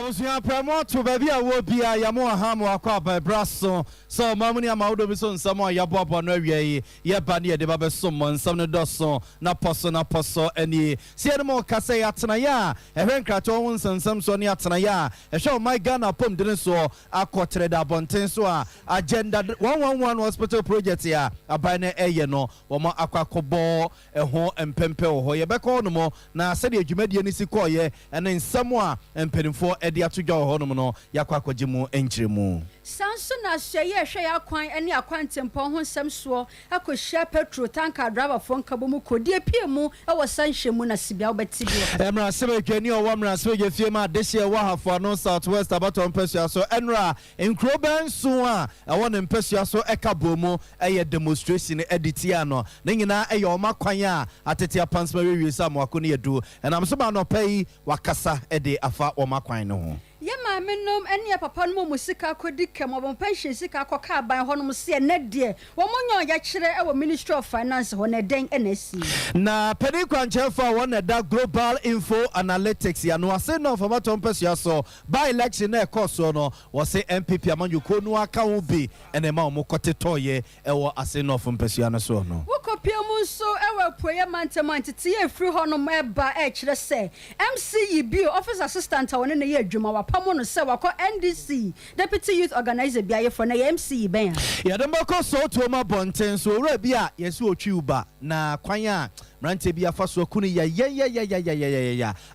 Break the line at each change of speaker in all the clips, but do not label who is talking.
Osia promote baby a wo bia ya mo ha mo akwa ba braso so mamuni ama wodo bi so nsamo ya bobo no awie ye ba ne de ba be so mo nsam ne doso na poso ani sie no kase ya tena ya ehwe nkrato wo nsam so ne atena ya ehwe my Ghana pom de so akotre da bonten so a agenda 111 hospital project ya abai na eye no wo mo akwakobo eho empempe wo ho ye be ko no mo na se de adwumadie ni si ko ye ene nsamo a empenfo edi atodwa ho no no yakwa kwaje mu enkyire mu
sanso na hye hwe yakwan ene akwantempo ho nsem so akohia petrol tanker driver fon kabo mu kodie pie mu e wo sanhye mu na sibia obeti bi
emra sebe dwani o wamra sebe je fie ma dehye wo hafo no southwest abaton pesua so enra enkroben so a wo ne pesua so ekabo mu eye demonstration editia no ne nyina eye o makwan a atete apansma wewie sam akone yedu enam so ba no pai wakasa ede afa o makwan no ho
Yema menom ene papa no musika kodi kem obon pension sika koka ban honom se ne de wo monyo ya kire e wo Ministry of Finance ho ne den NSC
na pedi kwanchefa wo ne da Global Info Analytics ya no ase no for baton pesua so by election e course no wo se MPP amanyu ko no aka wo bi ene ma wo kote toye e wo ase no for pesua no so no
wo kopia mu so e wo poye mantement tie e free honom e ba e kire se MCE bio office assistant won ne ye adwuma Pamono se wako NDC Deputy Youth Organizer biaye for na MC ben
ya dem bako so to ma bonten so ora bia yesu otwi uba na kwan a mrante bia fa so kunu ya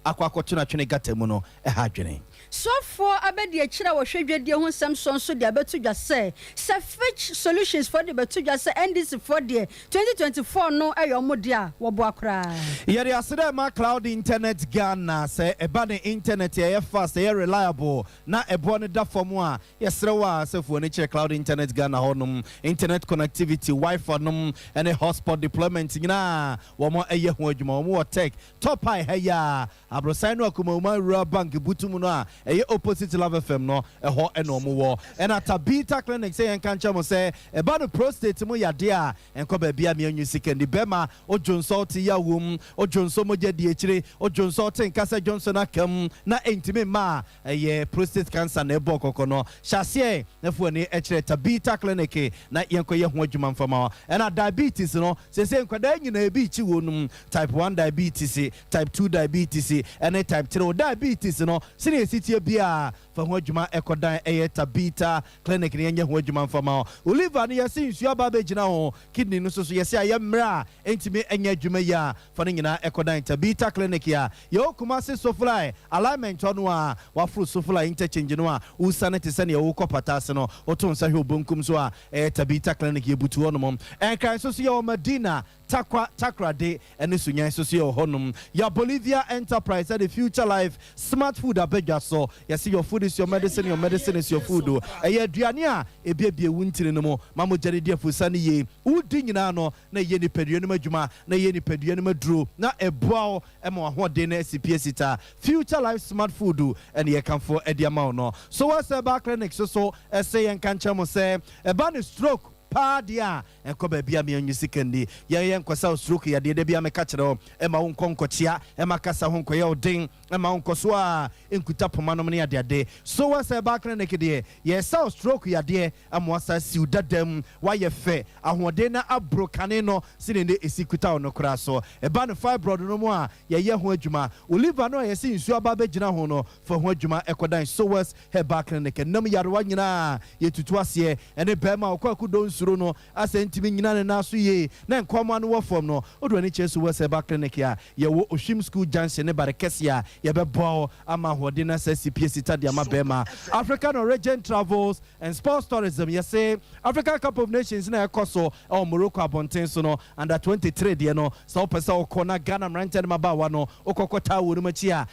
akwakoto na twene gatamu no e ha dwene
so for abedi akira wo hwedwedie ho nsem so de abetu dwa se Fitch Solutions for the betu dwa se NDC for the 2024 no ayo mode a wo bo akra
yeri asede ma cloud internet Ghana se eba ne internet ye fast ye reliable na ebo ne da form a yesrewa se fu ne che cloud internet Ghana honum internet connectivity wifi num ene hotspot deployment nyina wo mo eye ho adwuma wo mo tech top high heya abrosan no akuma rural bank butum no a eye opposite Love FM no eho eno mo wo ena Tabita clinic say en kancha mo say eba no prostate mo yade a enko ba bia me anyu sikendi bema ojonso ti ya wom ojonso mo je di ekire ojonso ti nkasa Johnson akam na entime ma eye prostate cancer na ebo kokono hyase na fu ani ekire Tabita clinic na yenko ye ho adwuma mfama ena diabetes no se nkwada nyina ebi chi wonum type 1 diabetes type 2 diabetes ene type 3 diabetes no sine sitie bia fa ho adwuma ekodan eye Tabita clinic ne yenye ho adwuma mfama Oliver ne yesi nsu aba be gina ho kidney no so yesi ayemra entime enya adwuma ya fa ne nyina ekodan Tabita clinic ya ye okuma se sofly alignment ono a wafru sofly interchange no a usane te sene ye wokopata se no oton sa hwe obonkum so a Tabita clinic ye butu ono mom enkan so ye o Medina takrade ene sunyan so ye honum ya Bolivia Enterprise the future life smart food abegya so yesi your food is your medicine is your food eye aduane a ebiebie wuntire no mo mamo jare dia fusane ye udi nyina no na ye ni padua no madwuma na ye ni padua no maduro na eboa e ma hode na CPS ta future life smart food ene ye kanfo ediama no so what's about clinic so say en kancha mo say e ba ni stroke padia enko ba bia me anyu sikandi ye nkosa stroke ya de bia me ka kire e ma won konkochia e ma kasa ho nkoye odin e ma won koso a enkuta poma no ne ade so was e back clinic de ye sa stroke ya de amoasa si udadam wa ye fe ahode na abrokane no sine ne esikuta no kra so e ba no fibroid no mo a ye ho adwuma Oliver no ye si nsu aba begina ho no for ho adwuma ekodan so was he back clinic nam yarewa nyina ye tutu ase ene bema okwakudo nsuro no asentimi nyina ne naso ye na nkoma no wo form no odo ni chesu was back clinic ya ye wo Oshim school junction ne barekesia ye bebo ama hode na CPS ta dia ma bema African Origin Travels and Sports Tourism ye say African Cup of Nations na ekoso o Morocco abonten so no under 23 de no so pesa okona Ghana ranted mabawa no okokota wo no machi a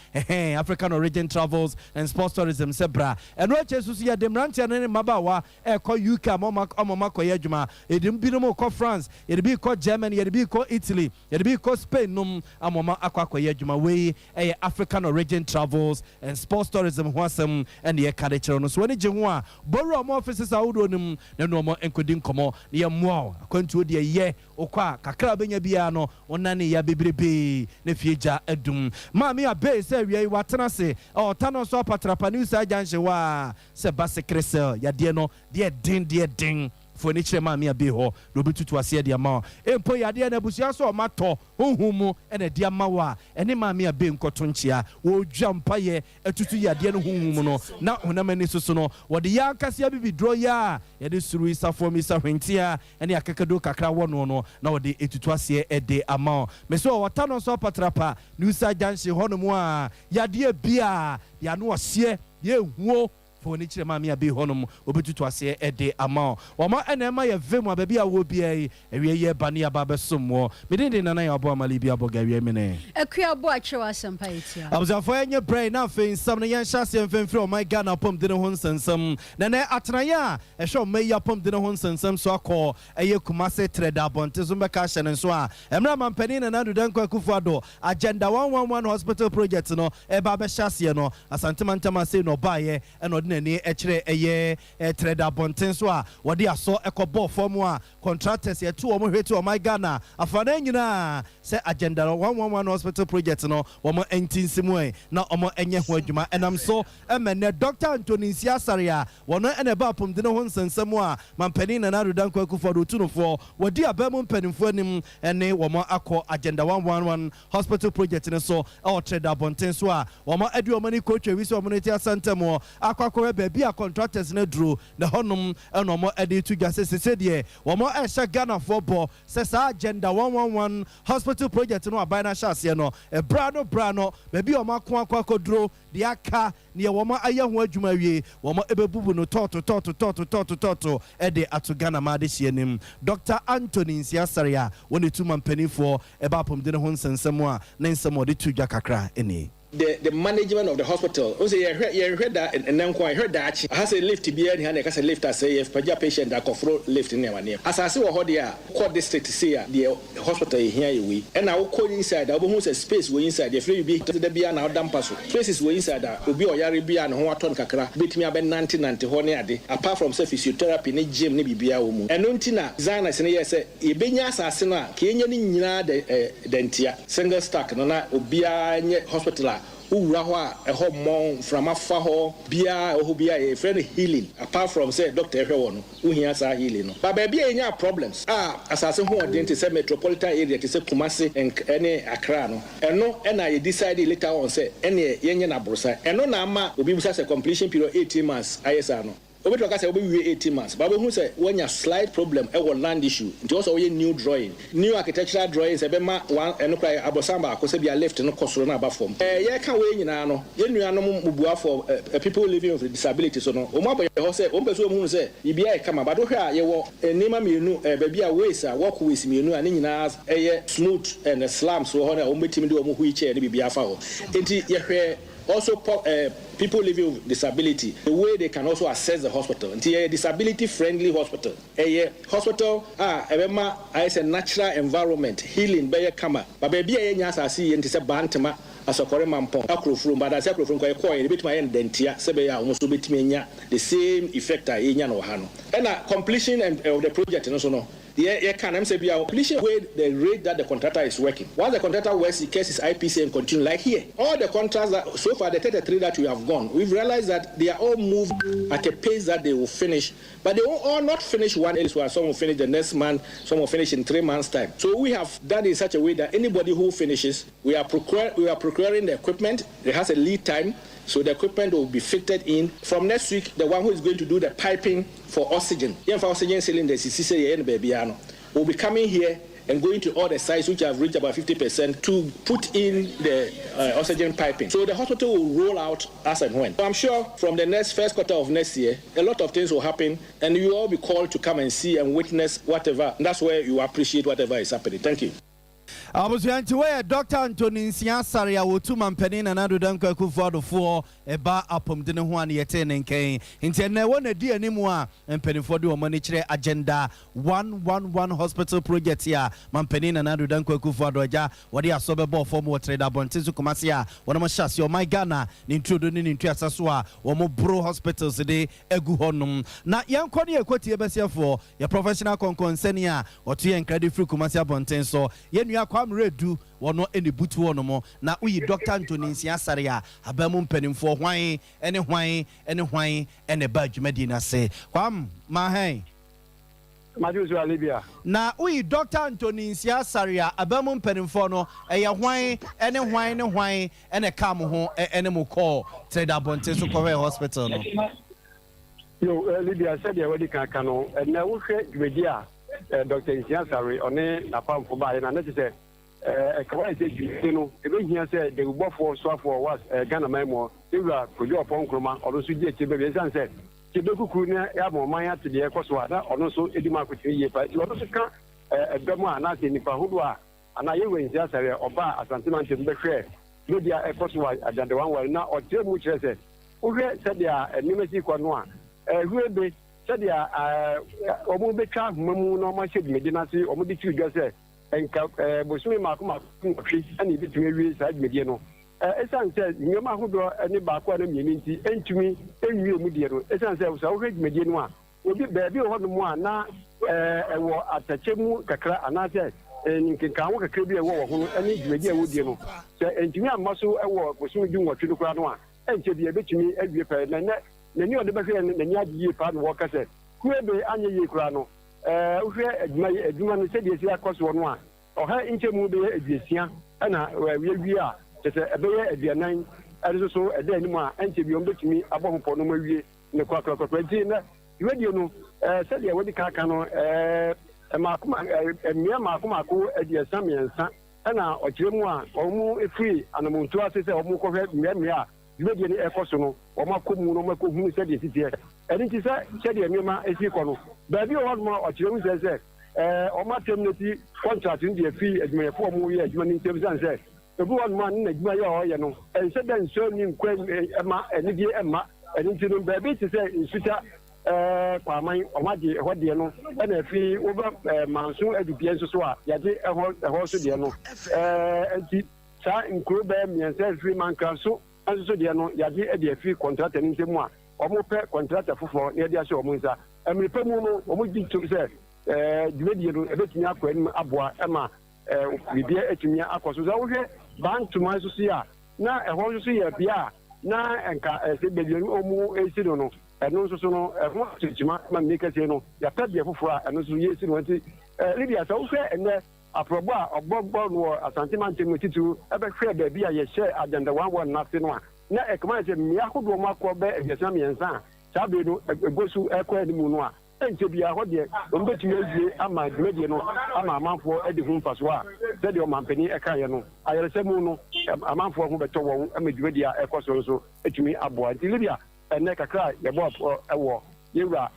African Origin Travels and Sports Tourism sebra eno chesu ye de ranted ne mabawa ekọ UK amoma koye adwuma edim binom ko France yɛde bi ko Germany yɛde bi ko Italy yɛde bi ko Spain nom amoma akwakoye adwuma we ɛyɛ African origin travels and sports tourism ho asɛm ɛne yɛ kade kyerɛ no so wani gye ho a boru ɔmo offices awodo nim na no ɔmo enkodi nkɔmɔ ne yɛ mmoa akwantuo de yɛ okwa kakra benya bia no onane ya bebrebe ne fieja edum maami abe se wie watena se o tano so patrapa news agyanhye wa se basekresel ya de no de din foni kyerɛ maami abe ho do betutu ase de ama empo ya de na busia so mato honhumu ene de ama wa ene maami abe nkoto nkyia wo dwa mpaye atutu ya de no honhumu no na honamani soso no wo de ya akasia bibidro ya ya de suru isafo mi sa hwentia ene akakado kakra wono no na wo de etutu ase de ama me so wo tano so patrapa news agyanhye hono mu a ya de bia ya no ose ye huo foni kyerɛ maami abe honum obetutu ase de ama wɔma enema ye vemu ababi a wo bia yi ewie ye bane aba besomo medinde nana ya abo amali bia boga wie mene
akua bo akyewa asempa etia
abuzafo enye brain na fe nsam ne yenhya se mfemfiri o my Ghana pom de ne ho nsensam na na atenaya ehwe o meya pom de ne ho nsensam so akọ eye kumase treda bonte zo beka hye ne so a emra mampani na nadu dan kwakufu ado agenda 111 hospital project no eba be hyase no asantema se no baye eno ni echere eye treda bonten so a wode aso ekobo form a contractors ye to omo hwetu o my Ghana afana nyina se agenda 111 hospital project no omo entinsimu na omo enye ho adwuma enam so emene Dr. Anthony Siasaria wono ene ba pom de ne ho nsensemu a mampani na narudan kwakufu do tunofo wodi abamu mpanimfo anim ene womo akọ agenda 111 hospital project ne so o treda bonten so a womo adi omo ni coach wi so omo ne ti asantemo akọ baby a contractors na duro na honum eno mo edi to gase se de wo ehye Ghana for bo se sa agenda 111 hospital project no abai na hyase no brano baby o makọ duro de aka ne wo aye ho adwuma wie wo ebebubu no toto ede ato Ghana ma de hienim Dr. Anthony Siasaria woni tu mampanifo eba pom de ne ho nsensem a na nsem de tu dwa kakra eni
the management of the hospital. Also, you heard that, and then I heard that I has a lift to be in here. I lift as a patient that control lift in my name. As I see what they are, court district to see the hospital here we. And I will call inside. I will use a space we inside. The free be to the be an out pass. Places we inside that will be or yari and Huaton Kakra. Beat me about 1990 honey. Apart from physiotherapy, ni gym ni bibia umu. And untina Zana say say Ibenya Sasina, Kenya ni the dentia single stack nona ubia hospital. Urawa a home from afar ho bia or bia a friend healing apart from say Dr. Hewon who hears our healing. But baby any problems assassin who didn't say metropolitan area to say Kumasi and any Accra no and no and I decided later on say any yenye na brosa and no nama will be such a completion period 18 months ISR no. Over to say we 18 months. But who say when you slight problem a land issue, it was always new drawing, new architectural drawings. One and cry abosamba because be left no cost na ba form. Yeah, can we no. You know mubua for people living with disabilities. So no. Omo boy say one person who say ibia come but do you wo nima mienu baby a ways walk with mienu and nyina smooth and slams so ho na ombetimi do omo wheelchair ni bibia fa ho. Enti ye also people living with disability, the way they can also access the hospital. It's a disability-friendly hospital. A hospital, it's a natural environment, healing, by a kama. But baby, I see into a bantama as a Koreman acrofrum, but as a acrofrum, a bit my end dentia, Sebea, almost a bit the same effect I in Hano. And completion of the project, also no. Yeah, can say be completion where the rate that the contractor is working. While the contractor works, the case is IPC and continue like here. All the contracts that so far the 33 that we have gone, we've realized that they are all moved at a pace that they will finish, but they will all not finish one elsewhere. Some will finish the next month, some will finish in 3 months' time. So we have done in such a way that anybody who finishes, we are procuring the equipment. It has a lead time. So the equipment will be fitted in. From next week, the one who is going to do the piping for oxygen, for oxygen cylinders, will be coming here and going to all the sites which have reached about 50% to put in the oxygen piping. So the hospital will roll out as and when. So I'm sure from the first quarter of next year, a lot of things will happen and you will all be called to come and see and witness whatever. And that's where you appreciate whatever is happening. Thank you.
Abusuanti we Dr. Anthony Nsiasare a wotu mampani na nadu danko akufo for eba apomdene ho an yete nenken nti na wona di animu a mpanifo de omani kire agenda 111 hospital project ya mampani na nadu danko akufo adoja wode asobebo form wo trade bonte su komase a wona mo hyase o my Ghana ni introdo ni ntu asaso a wo mo bro hospitals de egu honum na yanko ne ekoti ebesiafo ya professional concern a otu yen credit free komase bonte so yenu Kwam redu wono eni butu wono mo na uyi Dr. Anthony Nsiasare a abamu mpanimfo hwan ene ba dwumadi na se kwam ma hen
Majuzu Alibia
na uyi Dr. Anthony Nsiasare a abamu mpanimfo no eye hwan ene kam ho ene mo call trade abonte so Korea hospital no
yo Libya said ya wadi kan no na wo hwe dwumadi a Dr. Nsiasare one na pamfo ba na say kawai se ji no ebe hia se de gbofo so for was Ghana memo ewura kojo opon kroma odo so ji echebe be san se chebe kuku na ya mo man ate de ekoso ada ono so edima akotiri ye pa odo so ka ebemu ana se nipa hodo a ana ye we Nsiasare oba asante man tembe hwe no dia ekoso agenda wan wa na otre mu kire se wo hwe se dia nimesi kwa no a hwebe se dia omo betwa mamu no ma hye medina se omo de twa se enka bosumi makoma kwatwi ani bitumi wi sa adwedie no esan se nyoma hodo ani baako na mieni nti entumi enwie mu die no esan se so wo adwedie no a obi baabi ho no mu a na ewo atache mu kakra anase nkinka ho kakra bi ewo ho no ani adwedie wo die no se entumi amaso ewo bosumi du nwotwe no kra no a enche bi ebetumi awie pa na ni ode be hwe na ni agye pa no wo kase kuebe anye ye kra no uhwe adwuma no se de sia akoso no a oha inchemu be adiesia na wie a tete ebeye aduanan ade so ede animu a enche bi ombetumi abohopo no mawie ne kwakrakrakra nti na radio no se de wodi kaka no makoma makoma ko adiesa miensa na okiremu a omu efiri anamuntu ase se omu kohwe mmia a radio ni ekoso no omakomu no makohu se de sitie eni ti se de mmia esi ko no baabi o waduma okiremu se ọma terminate contract in the fee as my form we as many terms and say everyone man na gba ya o ye no ense den so ni nkwa ema enige ema enti no baabi ti say insuta kwaman ọmaje ehode no na fi over manso adupie nso so a yade eho so de no enti sa nkuro ba miense free man kan so nso de no yade e de fi contract ni ntemu a omo pe contract fofo na yade ase omo nsa emripa mu no omo gi to say dwedie no ebetumi akọ anim aboa ema bibia etumi akọso so wo hwe bantuma so ya na ehọ so ya bia na enka se bedie no omu esi no eno so no ehọ chichima ma mekase no ya tabia foforo a eno so yesi no nti libya so wo hwe ene aprobo a ogbogbo no asante man temu titu ebe hwe ba bia ye share agenda 11 na se no a na ekama se mi akodo mo akọ be ebiasa miensa sabe no egosu ekọ anim no a enche bia ho de ombetumi azie ama dwedie no ama amanfo edi hu mfaso a se de o mampani ekaye no ayeresemu no amanfo ho beto won ama dwedie a ekoso so etumi aboa nti libya ene kakra ye bo ewo yewura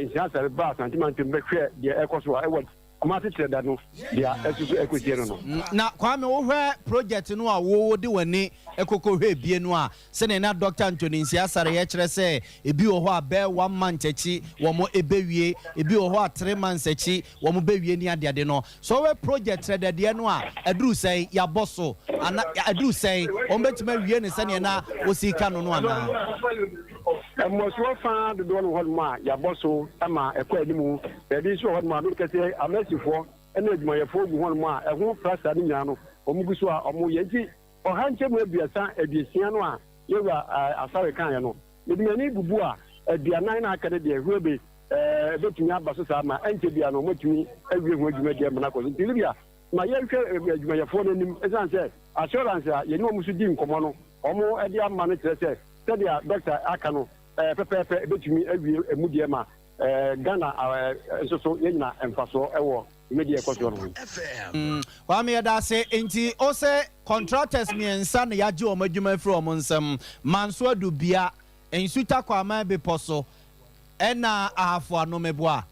Nsiasare ba santimanti mbehwe de ekoso a ewo kumase treda no dia esusu ekosie no
na kwame wo hwe project no a wo de wani ekokohwe bie no a se ne na Dr. Anthony Nsiasare ye kire se ebi wo ho a be 1 month echi wo mo ebewie ebi wo ho a 3 months echi wo mo bewie ni ade no so we project treda de no a aduru sei ya boso ana aduru sei o betima wie ne se ne na osika no no ana
Moswo fa de don hodma ya boso ama ekwa edimu ebi so hodma do kese amesifo ene adwumayefo gu hodma eho prasa ni nya no omugu so a omu yeji ohanche mu abiasa abiesia no a yewa asare kan ye no medimani bubu a aduanan na akade de ehwebe betumi abaso sa ma enche bia no motumi awie ho adwuma de mena ko ntilibia ma yehwe adwumayefo no nim esanse assurance a ye no musu di nkomo no omu edi amma no trese sadia doctor aka no pepepe betumi awie emudie ma Ghana so yenya emfaso ewo media ekoso no
wa me da se enti o se contractors miensa na yaje o madwuma firi o monsam manso adubia ensuta kwa ma be poso ena ahafo anomeboa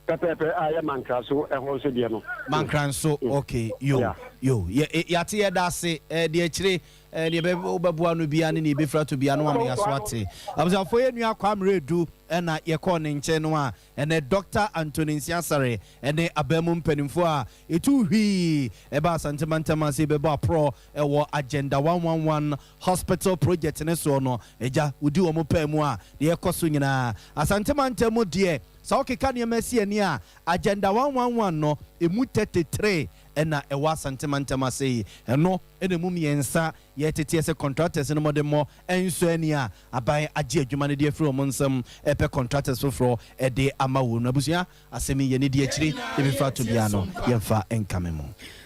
Pepe, I am Mancraso, and also Diano.
Mancranso, okay, yo. Yati Dasi, the H3, the Babuanu Biani, the Bifra to Biano, Aswati. I was a for you, come do, and your corning Chenua, and a Dr. Antonin Siansare, and the Abemum Penifua, a two he, about Santamanta Masibeba Pro, a Agenda 111 Hospital Project in a sono, Eja, Udu Omopemua, the Ecosunina, a Santamanta Modie. So okay, can you see any agenda 111 no emu 33 na ewa santimantama sei eno enemu miensa ye tete se contractors no mode mo enso ania aban age adwuma ne de afiri omonsam epe contractors foforo e de amawo no abusua asemi ye ne de akiri e be fra to bia no ye fa enkame mo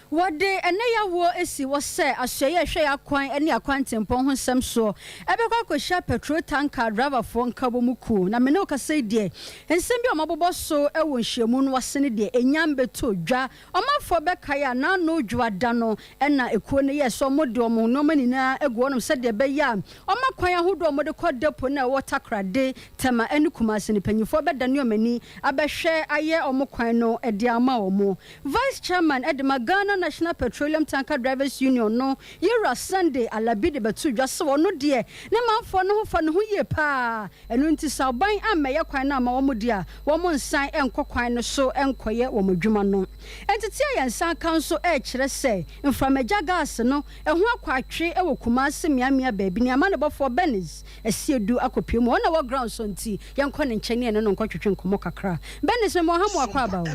what day and ya wo esi was say asye hwe akwan ene akwan tempon ho sem so ebekwa kwhia petrol tanker driver for nkabo muku na me ne ka say de ensem bi omabobo so ewo nhyiamu no wasene de enyambe to dwa omafo beka ya na no dwa da no ena ekuo ne yeso mode omo no manina egu onom se de be ya omakwan ahodo omode kɔ depo na water krade tema ene kumase ne panyifo be da ne omani abehwe aye omokwan no ede ama omo vice chairman Edema Ghana National Petroleum Tanker Drivers Union no yera Sunday alabi de betu dwa se wono de ne manfo no ho fa ne ho ye pa enu nti sa ban ameye kwan na ma wo mo dia wo mo nsan enkokwan no so enkoye wo modwuma no entiti ayensan kan so kire se mframaja gas no eho akwatwe e wo Kumase miamia baabi ne ama ne bofo Benis esiedu akopiem wona wo ground so nti yenko ne nkyene ne no nkotwetwe nkomo kakra Benis me mo ha mo akwa ba wo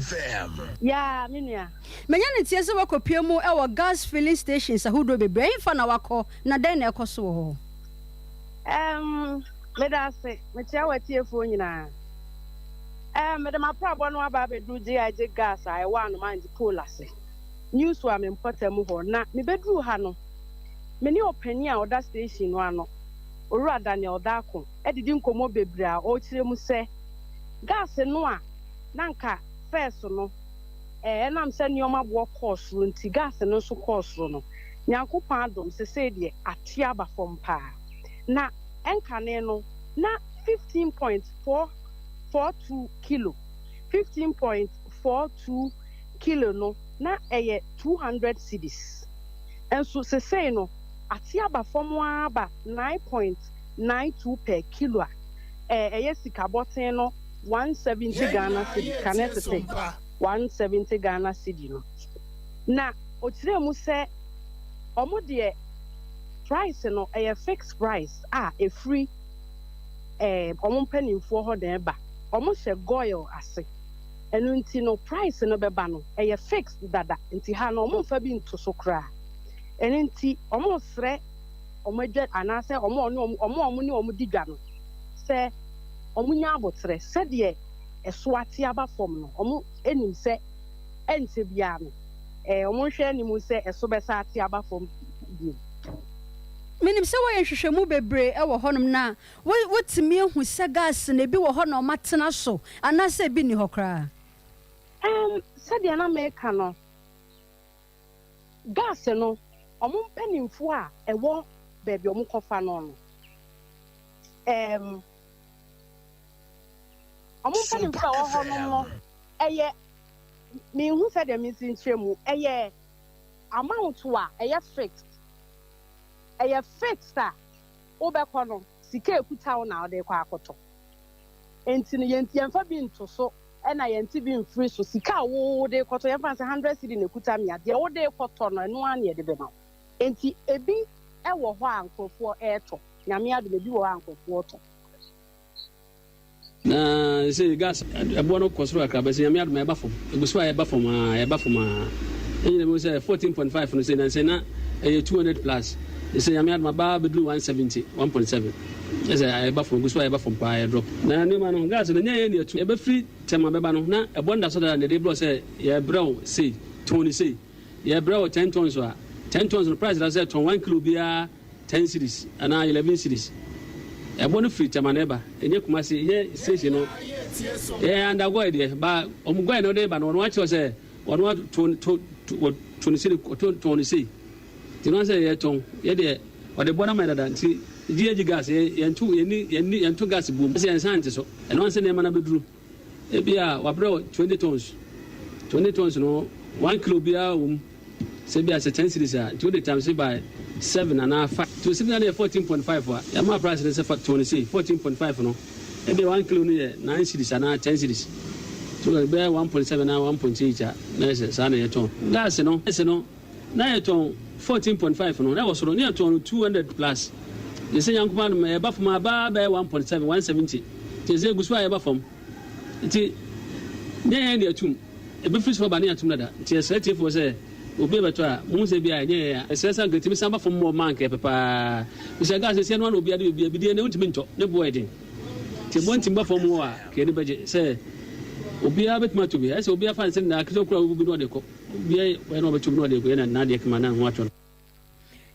ya minua
menya ne tie se wakopiemu e wo gas filling stations ahodo bebre fa na wakọ na den na ekoso ho
me da se me tia watiefo nyina me da maprabo no aba bedu GIG gas I wan man di polase news wa me mpotemu ho na me bedru ha no me ni opani a oda station no ano Owura Daniel Dako edidi nkomo bebre a o kiremu se gas no a nanka first no enam se nioma bo course nti gas no so course no nyankopon adom se se de atia ba fompa na enkane no na 15.442 kilo 15.42 kilo no na 200 cedis enso se se no atia ba fomwa ba 9.92 per kilo sika boten no 170 Ghana cedis kanete 170 Ghana cedi no na otire mu se omo de price no fixed price a free omo mpanimfo ho den ba omo hye goil ase enu nti no price no beba no fixed dada nti ha no omo fa bi nto so kra enu nti omo sre omo adwa anase omo ni omo digwa no se omo nya abotre se de eso ati aba fom no omo enim se ente bia no omo hwe anim se eso besa ati aba fom bi
minim se wo yenhwehwemu bebre e wo honom na wotimi ehu se gas na bi wo ho na omatena so anase bi ni hokra
se de na meka no gas no omo mpanimfo a ewo bebi omo kofa no no omo mpanimfo a wo ho no eye me hu se de misinchemu eye amount wa eye fixed a obekọ no sika ekuta na ode kwa akoto enti ne yemfa bi nto so na yenti bi mfiri so sika wo de koto yemfa 100 cedi na ekuta mi ade wo de koto no eno an ye de be ma enti ebi wo ho ankofo eto nyame ade be bi wo ankofo to
na say gas ebo no kosoro akaba say nyame ade ma eba fom eguso a eba fom enyi mo say 14.5 no say na say na 200 plus they say nyame ade ma ba be do 170 1.7 yes I eba fom eguso a eba fom pa drop na ne ma no gas na nya ne atu eba free tema beba no na ebo nda so da ne de blow say ye brown say tony say ye brown 10 tons so 10 tons no price that say ton 1 kilo bia 10 series and 11 series ebo no free tema neba enye Kumase ye station no undergo de ba omugwa no de ba no wa cho say one wa to say tino say ye ton ye de o de bona mai dada nti GIG gas ye ntu gas boom say ensan so eno anse ne ma na beduru ebia wabro 20 tons 20 tons no 1 kilo bia say be as 10 series 20 times by 7 and a half to 14.5 ya ma price say 14.5 no ebia 1 kilo no 9 series and 10 series so be 1.7 and 1.8 na say sa na yeton gas no na yeton 14.5 no na was no yeton 200 plus you say yankuma no e ba from aba be 1.7 170 you say guswa e ba from nti ne ne atum e be free for ba ne atum na da nti SRT for say obi beto a mu se bia nye ya SRT getimi samba from mo man ke papa we say gas say no na obi ade bia bi ne untimi nto ne boy den nti mo ntimba from wo a ke ne beje say obi a betima to bi say obi a fan say na akito kura obi no de ko obi we no betu no de ko na de kema na ho atwo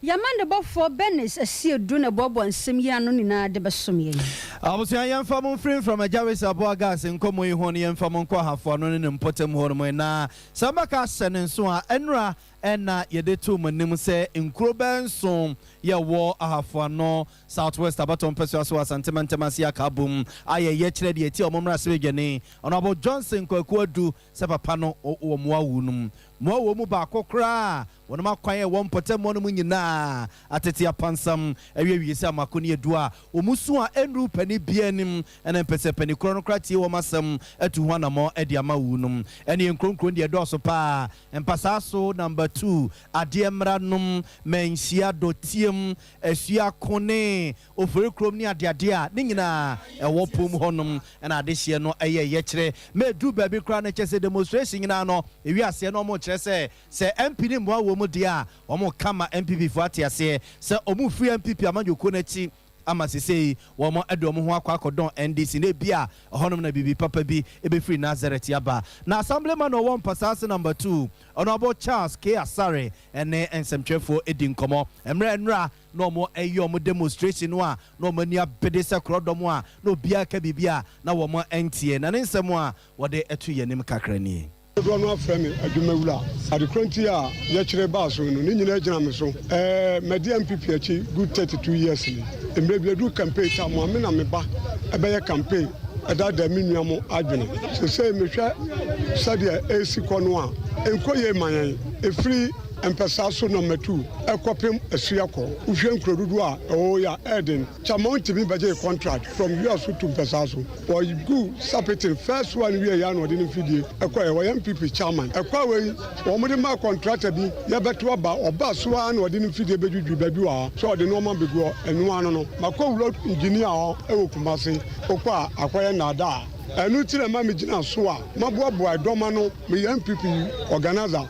Yamande bofo Benis esi edu na bobo nsem yi anu ni na de besom ye.
Abusia yemfa mo free from Ajawis abo gas nkomo yi ho ne yemfa mo nkwa hafo no ne mpotem ho no na samba ka sene nso a enra ena yede to manim se nkuro benso ye wo ahafo no Southwest abaton peso so asantementema aka bum aye ye kire de eti omomra se begene onabo Johnson kwaku adu se papa no wo mo awunum mo wo mu ba kokra wono makwan ye wo mpotem mo no nyina atete apansam awie se amakoni edu a omusu a enru pani bianim ena pese pani kro no kratie wo masam atu ho anamo edi ama wunum ene nkronkron de do so pa empasa so number 2 adiemra num menhia dotiem esua kone ofere krom ni adeade a ne nyina ewo pom honum ena adehye no eye ye kire medu baby kra na chese demonstration nyina no ewi ase no mo kire se MP ni mo awo mu dia omo kama MPP fo atiase se omu free MPP amanyoko na chi ama sesei wo mo ade omo ho akwadon NDC na bia honum na bibi papa bi ebe free Nazareth yaba na assemblyman no one pasase number 2 honorable Charles K Asare ene ensemtwefo edi nkomo emre nra no mo eyo mo demonstration no a no mo ni abede se krodom a no bia ka bibia na wo mo entie na nsem a wo de etu yenim kakrani
Everyone from Adumawula. At the country, yesterday, Basso, Nina Jamaso, Medi MPP, good 32 years. And maybe do campaign, Tamamina Meba, a better campaign, at that minimum admin. So say, Michelle, Sadia, AC Conwa, and Koye Maya, a free and Passaso number 2, a copy a Siako, Ufian Crodua, oh, yeah, Eden, Chamont to be by a contract from US to Passaso. Or you go, Sapitin, first one we are young or didn't feed you, acquire MPP chairman, acquire one of my contractor be, Yabatuaba or Baswan or didn't feed the baby, so the normal bego and one, Mako wrote engineer, Ewokumasi, Opa, acquire Nada. Enu tire ma me gina so a maboabo adomano me MPP organizer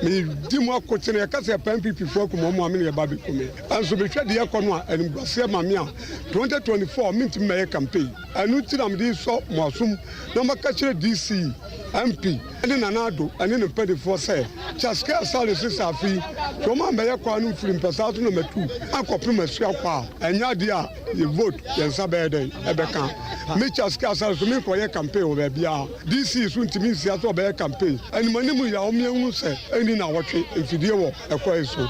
me di mo akotene ya kase MPP fo ko mo amene ya ba be kome anso be hwede yakono a enugwase ma me a 2024 minti me campaign enu tire me di so mo asum na maka kire DC MP ene nanado ene ne pede fo say chaska sale sisa fi so ma me yakwa anu firi mpesa to no metu akopem asu akwa enya de a ye vote yensa be den ebeka me chaska sale so me ye campaign over bia DC so ntimi sia so be campaign animanimu ya omienwu se eni na wotwe efidie wo ekwa eso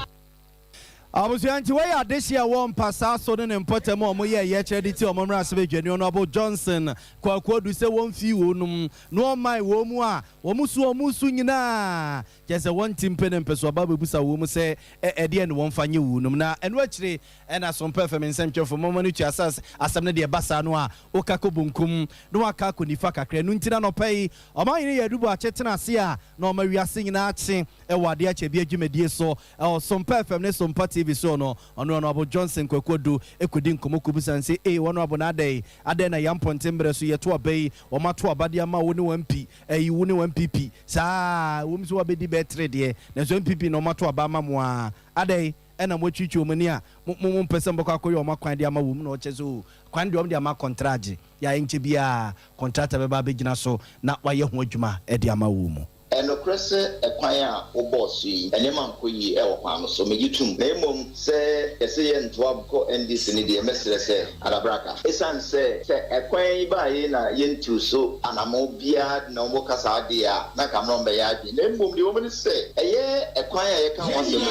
Abusianti we ya desia won pasa so ne mpotem o mo ye chedi ti o mo mra sebe dwani Honorable Johnson kwakodu se won fi wonum no mai wo mu a wo musu nyina jese won timpe ne mpeso ba bebusa wo mu se ede ne won fanye wonum na eno akire ena Sompa FM nsɛmtwefo momanu tu asas asam ne de basa no a okako bunkum no aka konifa kakra no ntina no pai o man ye yadubu achetena ase a na o ma wiase nyina ache e wade ache bi adwumadie so Sompa FM ne Sompa TV so no ono Honorable Johnson kwakodu ekudi nkomo kubusan se wono abo na adai na yamponte mbre so yeto abai o mato abade ama wo ne MP wo ne MPP saa wo mso abedi betre de na so MPP no mato abama mo a adai ena mo twitwi omani a mo mpese mbakọ akoye o makwan de ama wo mu na o chezo kwan de o de ama contract ya enche bia contract be ba begina so na waye ho adwuma e de ama wo mu
ɛnokorɛ sɛ ɛkwan a wobɔɔ so yi ɛnneɛma nkɔ yi ɛwɔ kwan no so megye tom na mmom sɛ yɛsɛ yɛ ntoa bokɔ ndc no deɛ mɛserɛ sɛ adabraka ɛsiane sɛ ɛkwan yi baayɛ na yɛntiw so anamo biara na wɔn kasa adeɛ a na kamera mbɛyɛ adwe na mmom deɛ wɔn sɛ ɛyɛ ɛkwan a yɛka ho asɛm no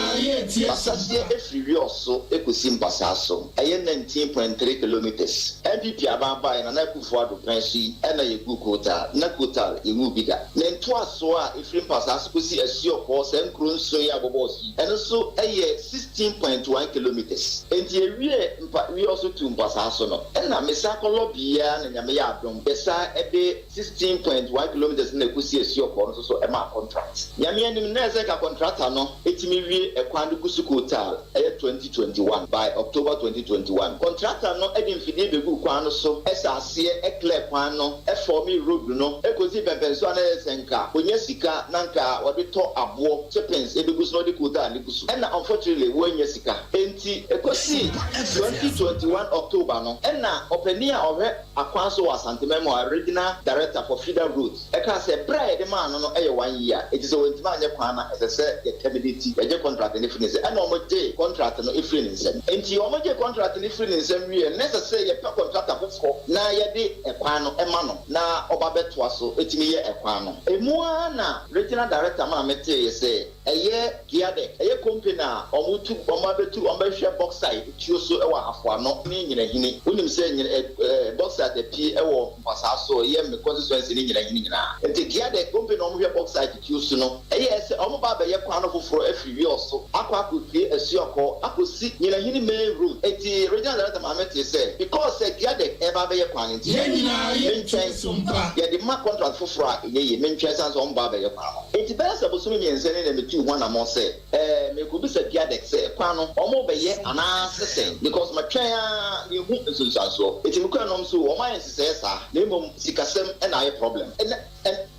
basaseɛ efiri wiɔso ekosi mpasa so ɛyɛ 19.3 kilometers npp abaabaayɛ na akufo adopɛn so yi ɛna yɛgu kota na kota yɛwu bi da na ntoaso a efiri mpasa so kosi asiɔkɔɔ sɛ nkuro nso yi abɔbɔ so yi ɛno nso ɛyɛ 16.1 kilometers enti ewie wiɔso tu mpasa so no ɛna mesa kɔlɔ biara na nyame yɛ adom bɛsa ɛde 16.1 kilometers na ekosi asiɔkɔɔ no so ɛma contract nyame anim na ɛsɛ ka contractor no etimi wie ɛkwan do gusu kota ɛyɛ 2021 by October 2021 contractor no ɛde mfidie begu kwan no so ɛsa aseɛ ɛclear kwan no ɛformi road no ekosi pɛpɛnso ana ɛsɛnka onya sika nanka wɔde tɔ aboɔ chippings ebegu so de kota ne gusu ɛna unfortunately wɔnya sika enti ekosi 2021 October no ɛna ɔpɛni a ɔhwɛ akwan so wɔ Asantememo regional director for feeder roads ɛka sɛ brɛ de man no ɛyɛ 1 year it is a wentima anya kwan na ɛsɛ sɛ yɛ terminate yɛ contract ne free ne sɛ ɛna ɔmo gye contract no efiri ne nsɛm enti ɔmo gye contract ne free ne nsɛm wie ne sɛ sɛ yɛ pɛ contract foforɔ na yɛde ɛkwan no ɛma no na ɔba bɛtoa so etimi yɛ ɛkwan no emu na regional director ma mete yɛ sɛ ɛyɛ giade ɛyɛ company a ɔmo bɛhwɛ bauxite tuo so ɛwɔ afoano ne nyinahini wonim sɛ bauxite apie ɛwɔ mpasa so yɛ me constituency ne nyinahini nyinaa enti giade company ɔmo hwɛ bauxite tuo so no ɛyɛ sɛ ɔmo ba bɛyɛ kwan no foforɔ afiri wiɔso akɔkɔpie asuɔkɔ akɔsi nyinahini main road enti regional director ma mete sɛ because giade ɛba bɛyɛ kwan enti mentwɛn Sompa yɛde ma contract foforɔ a ɛyɛ mentwɛn san so ɔmo ba bɛyɛ kwan no enti bɛyɛ sɛ bosomi mmiɛnsa ne na metu ho anamɔ sɛ mekobi sɛ giade sɛ kwan no ɔmo bɛyɛ anaasesɛn because matwɛn a yehu nsunsuansoɔ enti mekura nom so ɔmo ayɛ nsesɛɛ saa na mmom sikasɛm ɛna ayɛ problem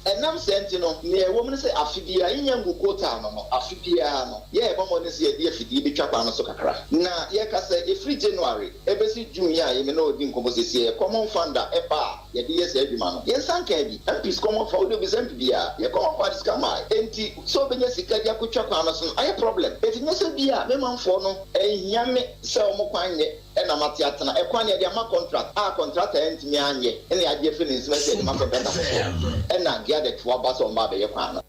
ɛnam sɛ nti no nea ɛwɔ mu no sɛ afidie a yɛnya ngu kota no afidie no yɛ ɛbɔ mmɔden sɛ yɛde afidie bɛtwa kwan no so kakra na yɛka sɛ ɛfiri January ɛbɛsi June a yɛme na ɔdi nkɔmmɔ sɛsie common fund a ɛba a yɛde yɛ sɛ adwuma no yɛnsa nka bi MPs common fund wode bisa mpi bia yɛ common fund sika ma enti sɛ ɔbɛnya sika de akɔtwa kwan no so no ayɛ problem ɛti nyɛ sɛ bi a memanfoɔ no ɛhia me sɛ ɔmo kwan nyɛ ɛna mate atena ɛkwan ne yɛde ama contract a contractor ɛntimi anyɛ ɛne agye firi ne nsɛm sɛ yɛde ma pɛpɛta foforɔ ɛna giadekfoɔ aba sɛ ɔmo abɛyɛ kwan no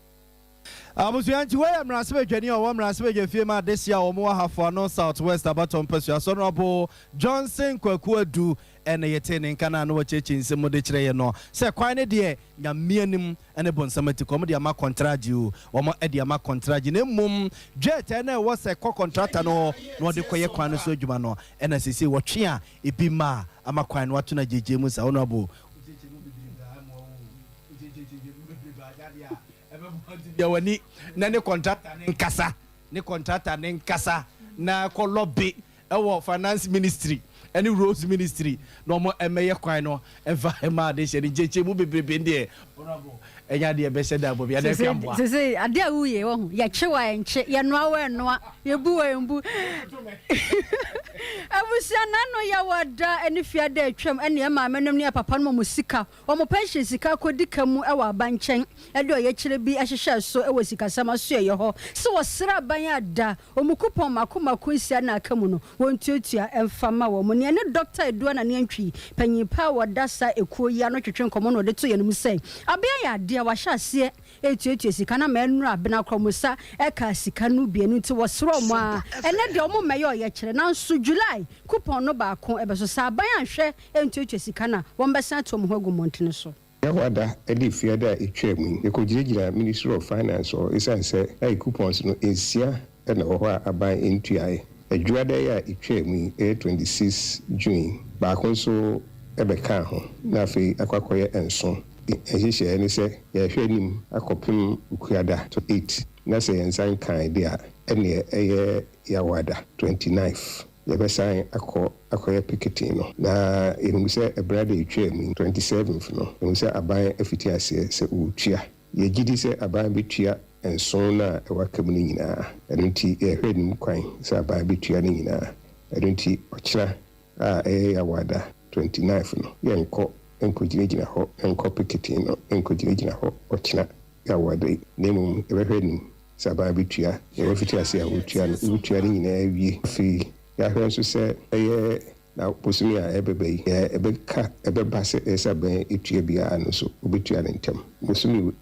Amusuyanti waya mrasebe jeni o mrasebe je fiema desia o mo hafo no Southwest abaton pesu so no Johnson Kwakuadu ene yete ne nka na no chechi nsemo de kire ye no se kwan ne de nyamianim ene bonsamati kom de ama contract o mo e de ama contract ne mum jet ene wo se ko contractor no no de koye kwan no so adwuma no ene sisi wo twe a ebi ma ama kwan no wato na jeje mu sa ono abo wani na ne contractor ne nkasa na ko lobby ewo finance ministry any roads ministry no mo emeye kwan no eva ema de hye ne jeje mu bebrebe ndie honorable enya de be shed abo bia de fiamwa
se ade a wuye wo ho ye kyewa enche ye noa we noa ye bu we mbu abusia na no ya wada eni fia da atwam ene e ma menem ne papa no mo sika o mo pension sika kodika mu e wa banchen e de o ye kyere bi ahyehye so e wo sika sama so ye ho se wo sra ban ada o mu coupon makomako sia na aka mu no won tuatua emfama wo mo ne doctor edu na ne antwi panyipa wada sa ekuo ya no twetwe nkomo no de to ye no mu sei abia ya de wa hyase etuatua sika na ma enura bena kromusa e ka sika no bia no ti wo sro mo a ene de o mo meye o ye kyere na nso July coupon no ba ko ebeso sa ban ahwe entuatua sika na won besa to mo hagu montene so
Yawada edi fiada etwemu ekogirejira Ministry of Finance or isanse ai coupons no ensia na ho aban entuae adwuada ya etwemu 26 June ba ko so ebeka ho na fe akwakoye enso ehihye ni se ya hwanim akopem ukuada to 8 na se ensan kan dia ene eye yawada 29 Yabesan akoya picketing no na enu se ebrada etwemu 27th no enu se aban afiti ase se utua ye gidi se aban betua enson na ewakam ni nyina enunti ehwenim kwan se aban betua ni nyina enunti okira yawada 29th no yenko enkojirejina ho enko picketing no enkojirejina ho okira yɛawɔde na mmom yɛbɛhwɛ nim sɛ aban bɛtua yɛbɛfiti ase a wotua no wotua no nyinaa wie afei yɛahwɛ nso sɛ ɛyɛ na bosomi a ɛbɛba yi ɛbɛba sɛ ɛsɛ aban ɛtua biara no so wobɛtua no ntɛm bosomi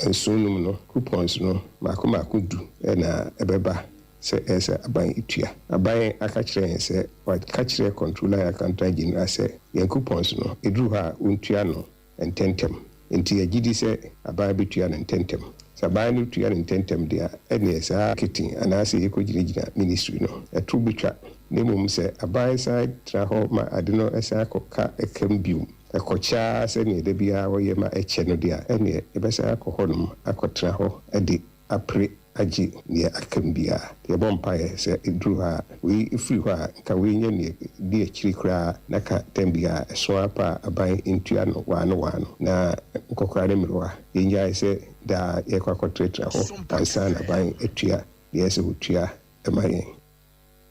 nsonum no coupons no maako du ɛna ɛbɛba sɛ ɛsɛ aban ɛtua aban aka kyerɛ yɛn sɛ waka kyerɛ controller and accountant general sɛ yɛn coupons no ɛduru hɔ a wɔntua no ntɛntɛm nti yɛgye di sɛ aban bɛtua no ntɛntɛm sɛ aban no tua no ntɛntɛm deɛ ɛneɛ saa keten anaasɛ yɛkɔgyinagyina ministry no ɛto bɛtwa na mmom sɛ aban san tena hɔ ma ade no ɛsan akɔka ɛkam bio ɛkɔkyaa sɛneɛ da biara wɔyɛ ma ɛkyɛ no deɛ ɛneɛ ɛbɛsan akɔ hɔnom akɔtena hɔ ɛde apere agye neɛ akam biara yɛbɔ mpaeɛ sɛ ɛduru hɔ a wei ɛfiri hɔ a nka wei nyɛ neɛ di akyiri koraa na ka tam biara ɛso apa a aban ntua no waano na nkɔkora ne mmerewa yɛnyae sɛ daa yɛkɔ akɔtenatena hɔ ansa na aban atua deɛ ɛsɛ wɔtua ɛma yɛn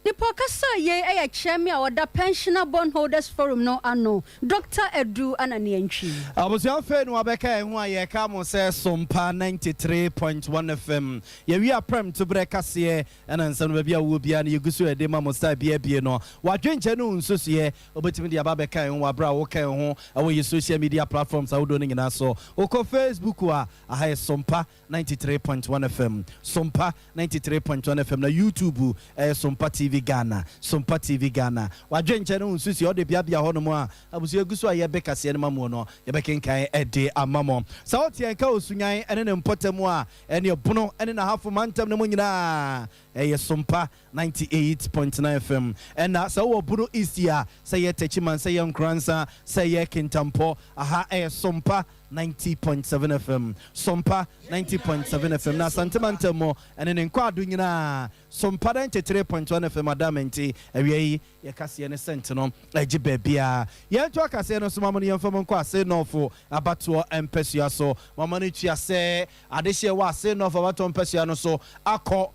nipa kasa ye aya chairman a wada pensioner bondholders forum no ano Dr. Edu Ananiantwi
abusia fe no abeka ehu a ye ka mo se Sompa 93.1 FM ye wi aprem to bre kase ena nsam no bia wo bia na yegusu ede ma mo star bia no wadwenche no nsosie obetimi dia ba beka ehu abra wo ka ehu awo ye social media platforms awodo no nyina so oko Facebook a aha Sompa 93.1 FM Sompa 93.1 FM na YouTube Sompa TV Ghana, Sompa TV Ghana. Wadwenche no nsusi ode bia ho no mo a abusu egusu a ye bekase ne mamo no ye bekenkan ede amamo. Sa otie enka osunyan ene ne mpotemu a ene bono ene na hafu mantam ne mo nyina eye Sompa 98.9 FM. Ena sa wo bono isia sa ye techiman sa ye nkransa sa ye kintampo aha Sompa 90.7 FM Sompa 90.7 FM na santimanta mo ene ne nkwado nyina Sompa 93.1 FM adamenti awie ye kase ne sent no agi babia ye to kase no so mamano ye mfam nkwa ase no fo abato empesua so mamano tua se adehye wa ase no fo abato empesua no so akọ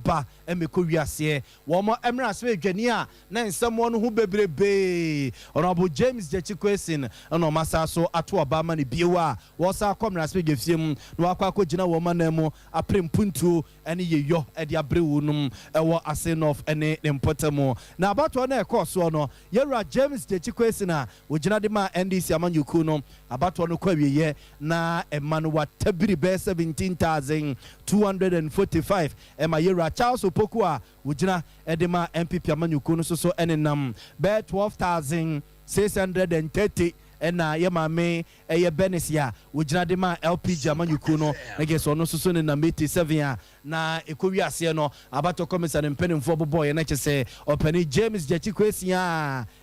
ba emeko wiase wo mo emra se adwani a na nsem wo no ho bebrebe honorable James Jachikwesin no masa so ato ba ma ne biewa wo sa akomra se gefiem no akọ gina wo ma na mu aprempuntu ene yeyo e de abrewu num e wo ase nof ene impotamo na abato na ekoso no yewra James Jachikwesin a wo gina de ma NDC amanyuku no abato no kwa wieye na emanu wa tabiri be 17,245 Emma Yera Charles Opokua wujina edema MPP amanyuku no so enenam be 12,630 ena yema me eye benesia wujina de ma LPG amanyuku no ngeso no so ne na 87 na ekowi ase no abato komisar mpenimfo boboy na kyese opani James Jachikwesin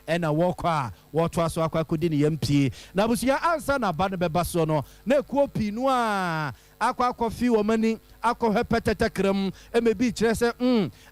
ena wokwa woto aso akwakodi ne yampie na busuya ansa na ba ne beba so no na ekuo pinu a akwakofi womani akɔhɛ pɛtɛtɛkrem emebi kyerɛ sɛ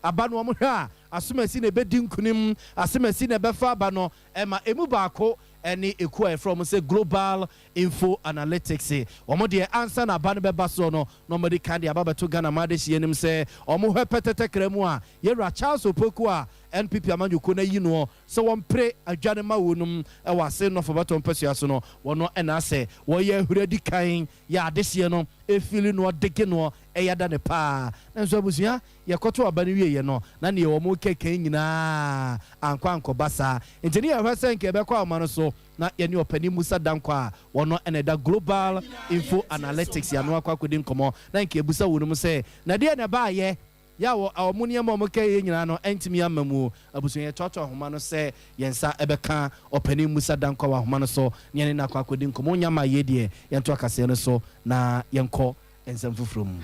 aba no ɔmo hwɛ a asomasi na ebedi nkunim asomasi na ɛbɛfa aba no ɛma emu baako ɛne ekuwa from say global info analytics ɔmo deɛ ansa na aba no bɛba so no na ɔmo de kan de aba bɛto Ghana ma de hyɛ nim sɛ ɔmo hwɛ pɛtɛtɛkrem a yɛwura Charles Opoku a NPP amanyuko na yi no sɛ wɔn pre adwane ma wonum ɛwɔ ase no fo bato mpɛsua so no wɔno ɛna sɛ wɔyɛ huradi kan yɛ adehye no efili no dege no ɛyada ne pa na nso abusua yɛkɔto aba ne wie no na ne wɔn keke nyinaa ankɔ basa ntini yɛ hwɛ sɛ nke bɛkɔ ama no so na yɛne opani Musa Dankwa a wɔno ɛna da global info analytics ya no akɔkɔdi nkɔmɔ na nke ebusa wonum sɛ na deɛ na ba yɛ ya wo awoniya mo mekɛ nyina no entimi amamu abusuye toto homa no sɛ yensa ebeka opani Musa Dankwa wa homa no so ne ne nakwa akodi nkomo nyama ye de yento akase no so na yenko ensem fufrum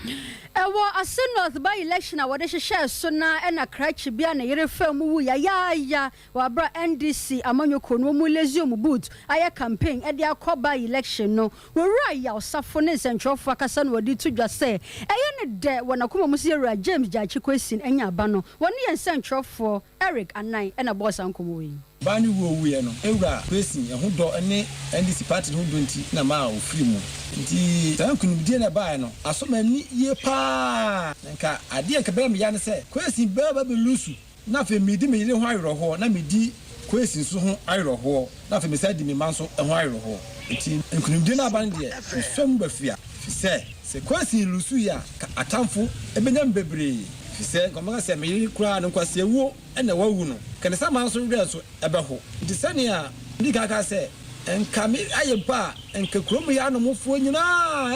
ewo ase north by election a wode hyehyɛ so na na krachi bia na yere fam wu ya wa bra NDC amanyoko no mu lezium boot aye campaign e de akoba election no wura ya osafo ne nsentwofo akasa no wodi to dwa sɛ eye ne de wona koma mu se yewura James Jachikwesin enya aba no woni ye nsentwofo Eric Anan na boss ankomo yi
bani wo ye no ewura Kwesin eho do ne NDC party ho do nti na ma ofiri mu nti tankunubdie na bae no asoma ni ye pa nka ade nka be me ya ne se Kwesin ba be lusu na fe medi me yire ho ayro ho na medi Kwesin so ho ayro ho na fe me sa di me man so ho ayro ho
nti nkunimdi na aba de fam bafia fi se kwasi lusu ya atamfo ebenya bebree fi se komaka se me kura no kwasi ewu na wawu no kanisa man so hwe so ebeho nti sane a ndi kaka se enkame ayepa enkekrom ya no mofo nyina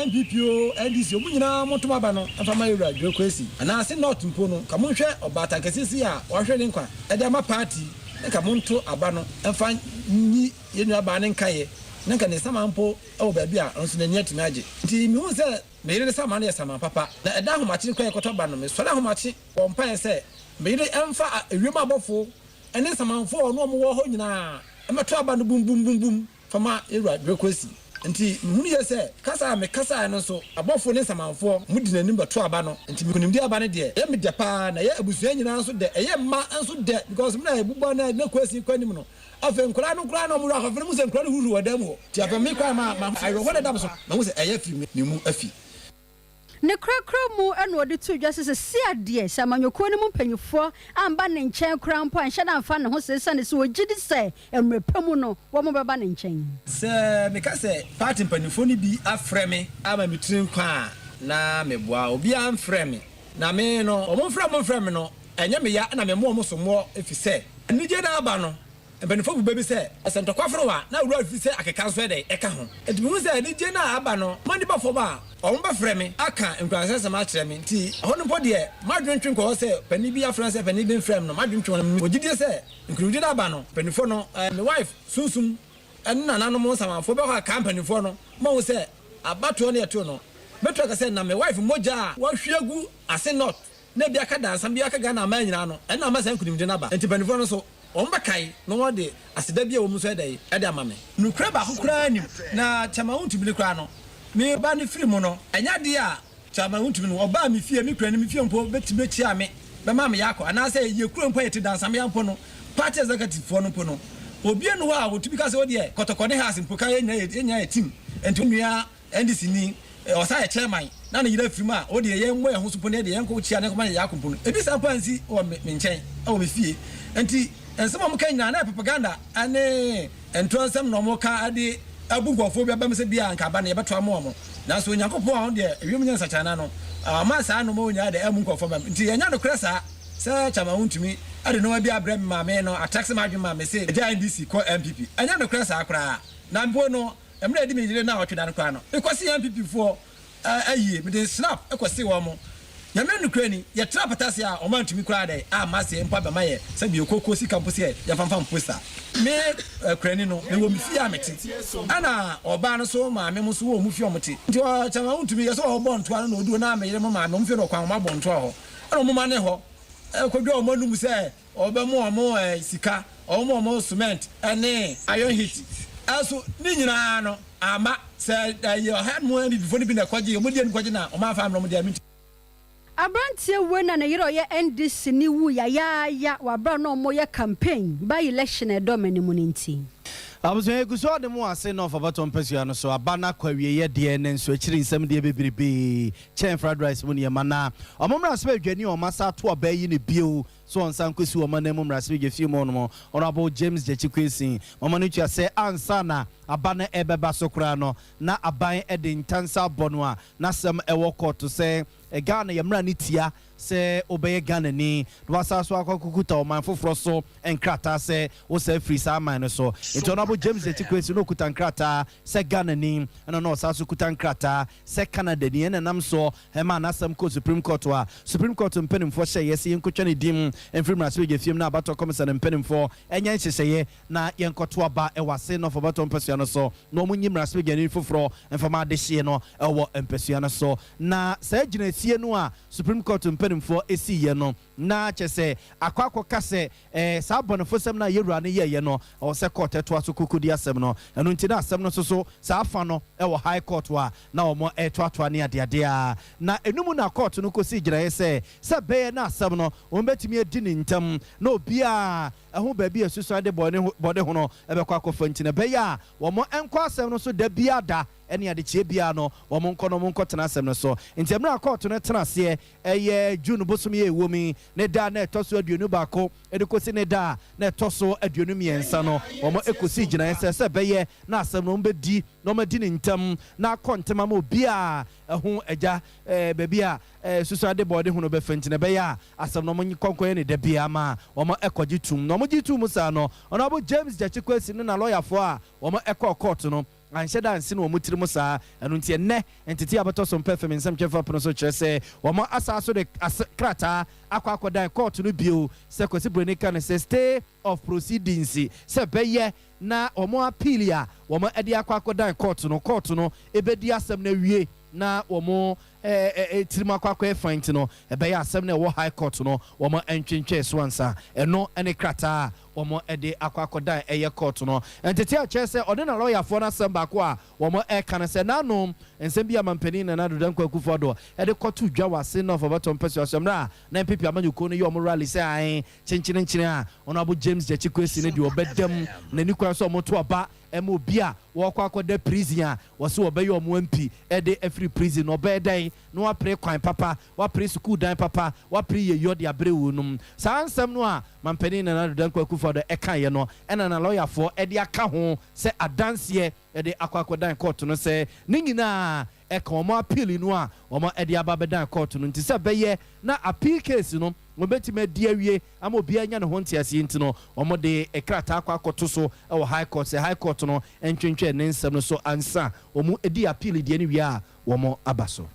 MPPO NDC omu nyina motoma ba no afama yura dwe kwasi ana se not mpo no kamonhwe obata kesisi a wahwe ne nkwa ede ma party nka monto aba no emfa nyi yenu aba ne nkaye nka ne sama mpo o ba bia nso na nyati maje nti mi hu se me yire sama na sama papa na eda homachi kwa ekoto ba no me so na homachi wo mpan se me yire emfa ewiem abofo ene sama mfo no mo wo ho nyina emeto aba no bum bum bum bum fama ewura dwekosi nti hunu ye se kasa me kasa no so abofo ne sama mfo mudi nanim beto aba no nti mi kunimdi aba ne de ye me de pa na ye abusua nyina so de ye ma nso de because me na ebubo na kwasi kwanim no afen nkura no mu akafere mu se nkura no huru wadam ho ti afa me kwa ma ayo ho da so na mu se eye fi me mu afi
ne krakra mu eno odi tu dwase se sia de se amanyoko ne mu mpanyufo amba ne nchen kra mpo anhye da mfa ne ho se sane se ogidi se emrepam no wo mo beba ne nchen
se me ka se party mpanyufo ni bi afre me ama mitrin kwa na meboa obi amfre me na me no o mo mfre me no enye me ya na me mo so mo efise nije na aba no benefo bu baby say asento kwafro wa na wura fi say akeka so dey eka ho edum say ni je na aba no mani ba fo ba o mba frɛ me aka nkwanse se ma kyerɛ me nti ho no pode madwentwe ko say pani bi afra say pani bi frɛm no madwentwe no ogidie say nkrudi na aba no benefo no my wife sunsum ɛna nanu mo samafo be ho company fo no ma wo say abato no yeto no beto ka say na my wife moja wa hwegu ase not na bia ka dansa bia ka ga na ma nyina no ɛna ma say nkrudi na aba nti benefo no so omba kai no wode asida bia wo mu so edai ede amame nukura ba kokura anim na chama untumi ne kura no me ba ne firi mu no enya de a chama untumi no oba me fie me kura ne me fie mpo betibe chia me be ma me yakọ ana say ye kura mpo yete dansa me mpo no party executive fo no mpo no obi enu ha wotubi ka say wode kotokone house mpo ka enya team enti nua NDC ni osa ye chairman na ne yira firi mu a wode ye nwo ye ho so po ne de ye nko chia ne ko ma yakọ mpo no ebi sa pansi o me nchen o me fie enti ensema mo kan nyana propaganda ane entonsem no mo ka ade abugofo bia bam se bia nka ba na yebeto amo na so nyankopon a de ewiem nyansa chana no ma sa no mo nya de amu nkofo bam nti yenya no kresa se chama huntumi ade no bia abrem ma me no atax ma dwuma me se NDC ko MPP enya no kresa akra na mbo no emre di me jire na otweda no kwa no ekosi MPP fo ayi me de snap ekosi wo mo nyame no krani ye tra patase a o man tumi kura de a ma se mpa ba ma ye se bi okoko sika mpo se ya famfam poster me krani no me wo mi fi ameti ana oba no so ma me mo so wo mu fi omoti nti o chama untumi ye so o bo nto ano na odu na me yire mo ma me mo fi no kwan ma bo nto ho ana mo ma ne ho kodwa o manum se o be mo sika o mo cement ane iron hit aso ni nyina no ama se ye had mo bi before ni bi na kwaje mo die ni kwaje na o ma fa am no mo dia
Abrantie we na yiro ye NDC ni wu ya wabra no mo ye campaign by election e do manimu nti
Abusua guso de mo ase no for baton pesua no so abana kwawie ye de ne nso akiri nsam de bebrebe chen fried rice mu ne mana omomra se badwani o masa to oba yi ne bio so onsan kwesi o mana mu mra se ge fi mo no honorable James Jechikwesi mama no tua se ansa na abana ebeba so kra no na aban e de ntansa bono a na sem e wo court se Ghana yamra ni tia se obeye Ghana ni wasa so akokuta o man foforo so enkrata se o se free sa man so honorable James Jechikwesi no kuta nkrata se Ghana ni no sa so kuta nkrata se Canada ni enam so he man asem ko Supreme Court mpenim fo hye yesi yenkotwa ne dim enfrim raso ge fiem na abato commission mpenim fo enya nhyehyeye na yenkoto aba e wase no fo bato mpesua no so no munyim raso ge ni foforo enfama de hye no e wo mpesua no so na sa gina sie no a Supreme Court mpenim fo esi ye no na kyese akwakọ kase sa bonofo sem na yewura ne ye no o se court eto aso kokodi asem no eno nti na asem no so sa afa no e wo high court wa na o mo eto ato ne ade a na enumu na court no kosi gira ye se be na asem no o betimi edi ne ntam na obi a eho ba bi asusu ade bode ho no e be kwa kofa nti na be ya wo mo enko asem no so da bia da ɛne adekyee bia no wɔn nkɔ no wɔn nkɔ tena asɛm no so nti mmerɛ akɔɔto no tena aseɛ ɛyɛ June bosom yɛ ɛwɔ mi ne da na ɛtɔ so aduonu baako ɛde kɔsi ne da na ɛtɔ so aduonu mmiɛnsa no wɔn ɛkɔsi gyina sɛ bɛyɛ na asɛm no wɔn bɛdi na wɔn adi ne ntam na akɔ ntɛm ama obiara ɛho agya baabi a susu ade bɔɔde ho no bɛfɛ nti na ɛbɛyɛ a asɛm no wɔn kɔnkɔn yɛ ne da bia ama wɔn ɛkɔgye tum na wɔn gye tum saa no ɔno James Jachikwesi no na lɔyafoɔ a wɔn ɛkɔ kɔɔto no anhyɛ da nsi no wɔn tiri mu saa ɛno nti ɛnɛ ntete abɛtɔ so mpɛ fam nsɛm kyɛfa pono so kyerɛ sɛ wɔn asa so de krataa akɔ akɔdan kɔɔto no bio sɛ Kwesi Broni ka no sɛ stay of proceedings sɛ bɛyɛ na wɔn appeal a wɔn ɛde akɔ akɔdan kɔɔto no ebɛdi asɛm na wie na wɔn tirim akɔ akɔ ɛfa nti no ɛbɛyɛ asɛm na ɛwɔ high court no wɔn ntwentwɛn so ansa ɛno ɛne krataa wɔn ɛde akɔ akɔdan ɛyɛ court no ntete akyerɛ sɛ ɔde na lɔyafoɔ no asɛm baako a wɔn ɛka no sɛ nanom nsɛm bi a mampanin na Nana Dankwa Akufo-Addo ɛde kɔto dwa wɔ ase na ɔfɔbɛtɔ mpɛsɛ asɛm na mpp amanyɔkuo no yɛ wɔn rally sɛ ahen kyenkyenenkyene a ɔno James Jachikwesi no deɛ ɔbɛdam n'ani kwan sɛ ɔmo to aba ɛma obi a wɔkɔ akɔda prison a wɔsɛ wɔbɛyɛ ɔmo MP ɛde afiri prison na ɔbɛyɛ dan na wapere kwan papa wapere sukuu dan papa wapere yɛyɔ de abrɛ wo nom saa nsɛm no a mampanin na Nana Dankwa Akufo-Addo ɛka yɛ no ɛna na lɔyafoɔ ɛde aka ho sɛ adanseɛ ɛde akɔ akɔdan court no sɛ ne nyinaa ɛka wɔn appeal no a wɔn ɛde aba bɛdan court no nti sɛ bɛyɛ na appeal case no wɔn bɛtumi adi awie ama obiara nya ne ho nteaseɛ nti no wɔn de krataa akɔ akɔto so ɛwɔ high court sɛ high court no ntwentwɛn ne nsɛm no so ansa wɔn edi appeal deɛ no wie a wɔn aba so.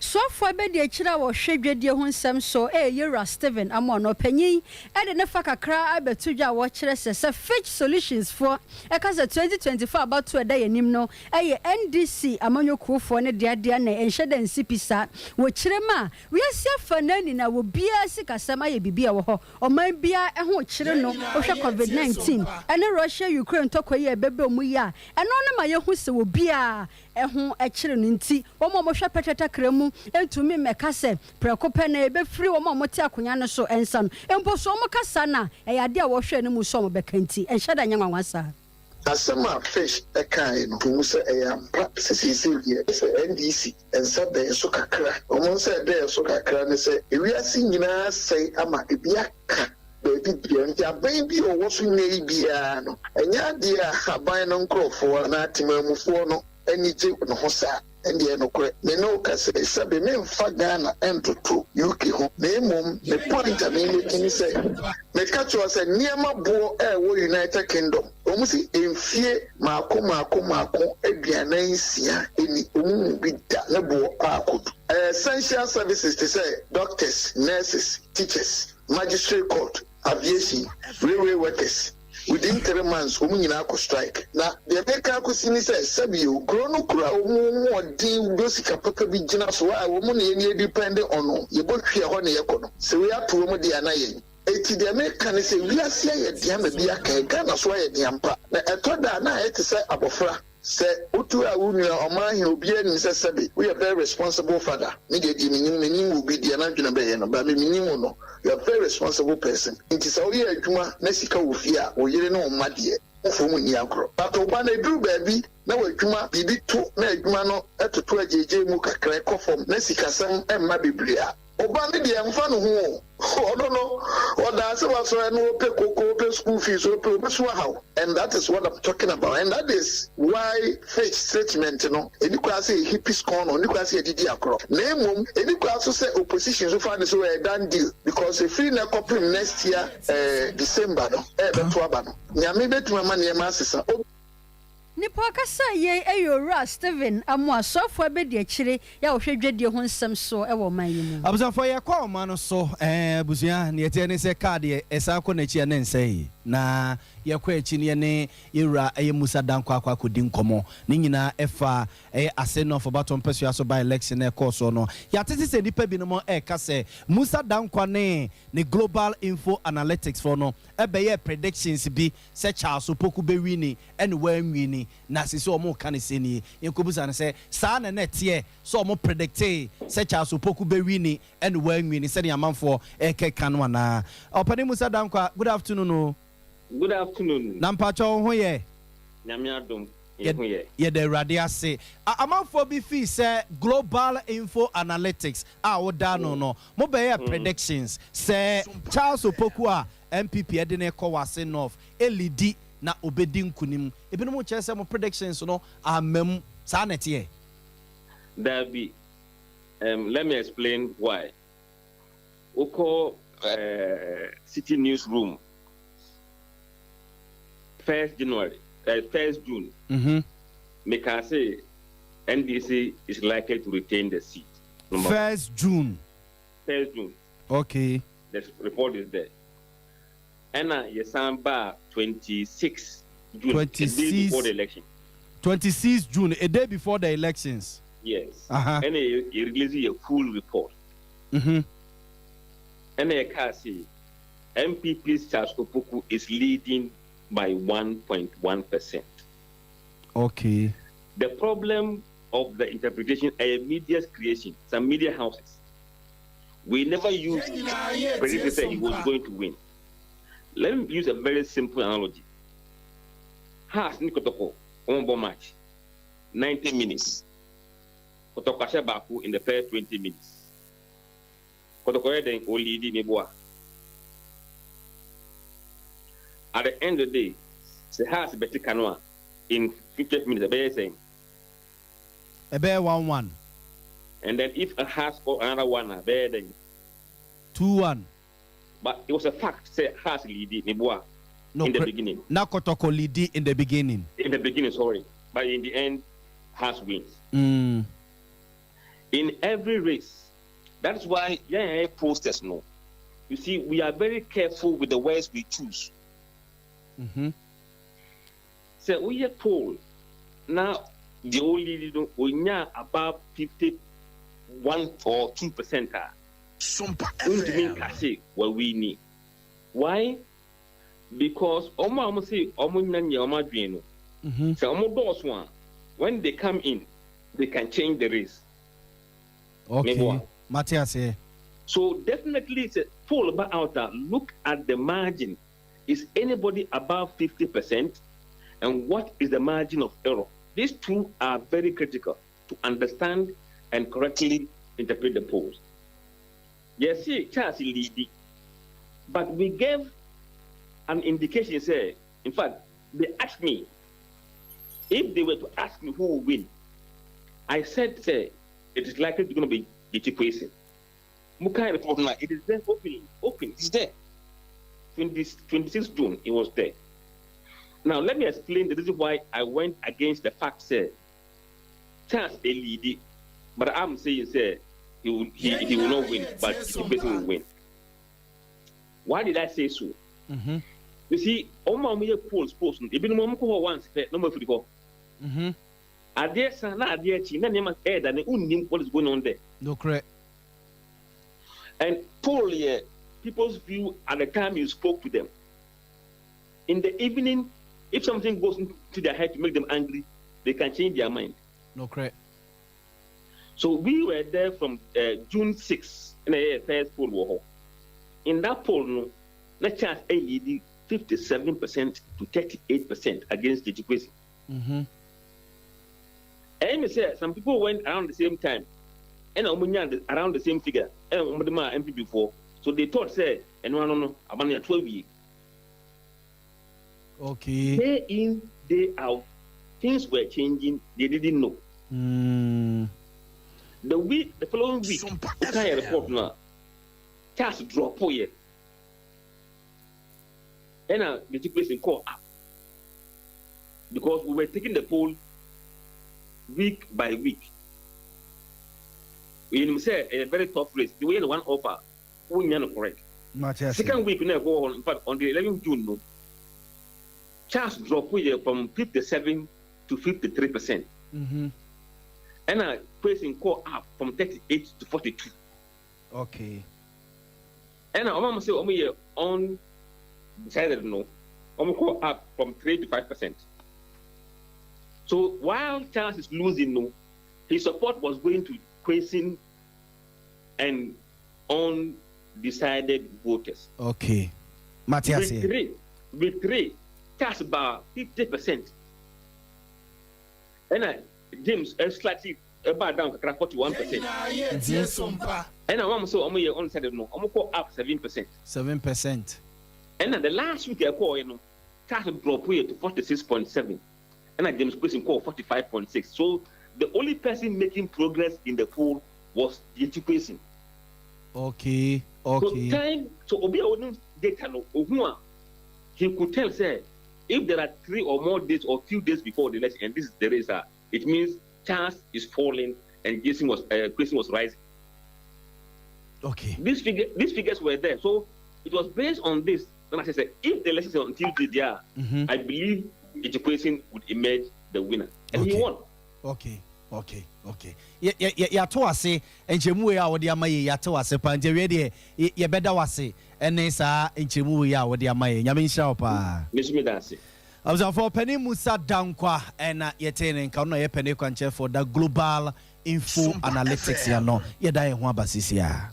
Soafo be de akira wo hwedwedie ho nsɛm so Yura Steven Amono panyin de ne fa kakra abetu dwa wo kyerɛ sɛ Fitch Solutions for ɛka sɛ 2024 about to da yanim no NDC amanyɔkuofo ne de na enhye da nsipisa wo kyerɛ ma we asia fa nani na wo bia sikasɛm ayɛ bibia wo hɔ ɔman bia ɛho kyerɛ no wo hwɛ COVID-19 ɛne Russia Ukraine tɔkɔ yi ɛbɛbɛ mu yi a ɛno ne ma yɛhu sɛ wo bia ɛho ɛkyerɛ no nti wɔn mo hwɛ pɛtɛtɛ kremu entumi meka sɛ prɛko pɛ na ebɛfiri wɔn a wɔte akonya no so ensa no empo so wɔn kasa na ɛyɛ ade a wɔhwɛ no mu so wɔn bɛka nti ɛnhyɛ da nyanwa sa
asɛm a Fish ɛkae no mu sɛ ɛyɛ ampa sisisi yɛ sɛ NDC ɛnsa bɛyɛ so kakra wɔn sɛ ɛbɛyɛ so kakra ne sɛ ewiase nyinaa sɛe ama ebi aka baabi bia nti aban bi ɔwɔ so nyɛ yi biara no ɛnyɛ adeɛ a aban no nkorɔfoɔ anaa temamufoɔ no ani gye ne ho saa ɛndeɛ nokora me ne woka sɛ sɛbe memfa Ghana ɛntoto UK ho na mmom me point a memeki ne sɛ meka kyerɛ sɛ nneɛma boɔ ɛwɔ United Kingdom ɔmu si mfie maako aduanan nsia ɛni ɔmu mu bi da ne boɔ aakodu essential services te sɛ doctors, nurses, teachers, magistrate court, aviation, railway workers within 3 months we nyina ko strike na de beka ko sini se sabio krono kura omu odin dosika papa bi gina so a wo mu na ye depend on ye bo hwe ho na ye ko no se we ato mu de anaye eti de meka ne se wi ase ye de ama bi aka Ghana so ye de ampa na etoda na ete se abofra se utu a wunua omahin obi ani se sebe we are very responsible father me de di menim obi de na dwena be ye no ba me menim no you are a very responsible person nti sa wo ye adwuma na sika wo fi a wo yire no ma de ofo mu ni akro but oba na duru ba bi na wo adwuma bibi to na adwuma no etoto ajeje mu kakra kofom na sika sam emma biblia oba ne de emfa no ho no oda se wa so no pe koko pe school fees so pe so how and that is what I'm talking about and that is why Fitch statement no eni kwa say hippies corner eni kwa say didi akro na emom eni kwa so say opposition so far so a done deal because if free na copy next year December no beto aba no nyame betuma ma ne ma asesa
nipa kasa ye Yura Steven Amoa sofo abedi akire ya wo hwedwedie ho nsɛm so ɛwɔ man yi mu
abusafo ye kwa ma no so busua ne yete ne sɛ card ye ɛsa kɔ na chi ne nsɛyi na ye kwa achi ne Yura Musa Dankwa akodi nkɔmɔ ne nyina ɛfa ase no for baton pesu aso by election e course no ya tete sɛ nipa bi no mo ka sɛ Musa Dankwa ne Global Info Analytics for no ɛbɛyɛ predictions bi sɛ Charles Opoku be wini ɛne wanwini na sisi omo ka ne seni yenkobusa ne sɛ saa na netie so omo predicte sɛ Charles Opoku be wini ɛne wanwini sɛ ne amanfo ɛkeka no ana Opani Musa Dankwa good afternoon.
Good afternoon.
Nampacho ho ye.
Nyame adom.
Yeah, the radia say. Amanfo bi fi say global info analytics. Odano no. Mo be predictions. Say Charles Opoku a MPP edene ko wase north. Elidi na obedi nkunim. Ebi no che say mo predictions no amem sa netie.
There be. Let me explain why. Oko City Newsroom. 1st January, 1st June. Make I say NDC is likely to retain the seat.
1st June.
1st June.
Okay.
The report is there. And Yesamba 26 June,
26
a day before the election.
26 June, a day before the elections.
Yes. And he releases a full report. And I can see MPP's Charles Opoku is leading by 1.1%. Okay. The problem of the interpretation is media's creation. Some media houses. We never used President said he was going to win. Let me use a very simple analogy. Has Nikotoko, one match, 90 minutes. Kotoko Baku in the first 20 minutes. Kotoko then only di Meboa. At the end of the day, the house better canoa in 50 minutes. A bear saying
a bear 1-1.
And then if a house or another one, a bear then
2-1.
But it was a fact, say house lead Meboa in the beginning.
Now Kotoko lead in the beginning.
In the beginning, sorry. But in the end, house wins. In every race, that's why posters know. You see, we are very careful with the words we choose. So we are poll now. The only we are above 51 or 2%. Sompa what we need. Why? Because almost say so when they come in, they can change the race.
Okay. Matthias.
So definitely it's a poll about out there. Look at the margin. Is anybody above 50%? And what is the margin of error? These two are very critical to understand and correctly interpret the polls. Yes, see, Charles lead, but we gave an indication. Say, in fact, they asked me if they were to ask me who will win. I said, say, it is likely to going to be Giti Kwesi. Mukai report now. It is there open. It's there. 26 June, it was there. Now, let me explain the reason why I went against the fact, say, Charles a lead, but I'm saying, say, he will not win, but the person will win. Why did I say so? You see, all my polls, even once, number 44. Are there some idea, China, name air than what is going on there?
No, correct.
And poll here, people's view at the time you spoke to them. In the evening, if something goes into their head to make them angry, they can change their mind.
No, correct.
So we were there from June 6 in the first poll. In that poll, no, let's chance AED 57% to 38% against the Chikwesi. And say some people went around the same time, and around the same figure, and MP before. So they thought, say, and no, I'm 12 years.
Okay.
Day in, day out, things were changing. They didn't know. The following week, okay, report now. Cash drop for you. And the situation call up because we were taking the poll week by week. We say a very tough race. The way the one offer, we not correct. Second week, we never go on. In fact, on the 11th June, no. Charles dropped from 57 to 53%. And a person call up from 38 to 42.
Okay.
And I'm going to say, on decided no, I'm call up from 3 to 5%. So while Charles is losing, no, his support was going to Kwesi and undecided voters.
Okay. Matthias.
With three, Charles about 50%. And James slightly about down 41%. And I'm so on said no, I'm up 7%.
7%.
And then the last week I call cash drop to 46.7. And James Question call 45.6. So the only person making progress in the pool was the education.
Okay.
So Obi data no he could tell say if there are 3 or more days or few days before the election and this is the race, it means Charles is falling and Question was rising.
Okay.
These figures were there. So it was based on this. Then I said if the election on Tuesday there, I believe Education would emerge the winner. And he won.
Okay. Ya to ase enchemu ya wodi amaye ya to ase panje we de ye beda wase ene sa enchemu ya wodi amaye nyame nhyira opa
mesumi dase
for Penny Musa Dankwa and yetene nka no ye Penny kwanche for the global info analytics ya no ye da ye ho abasisia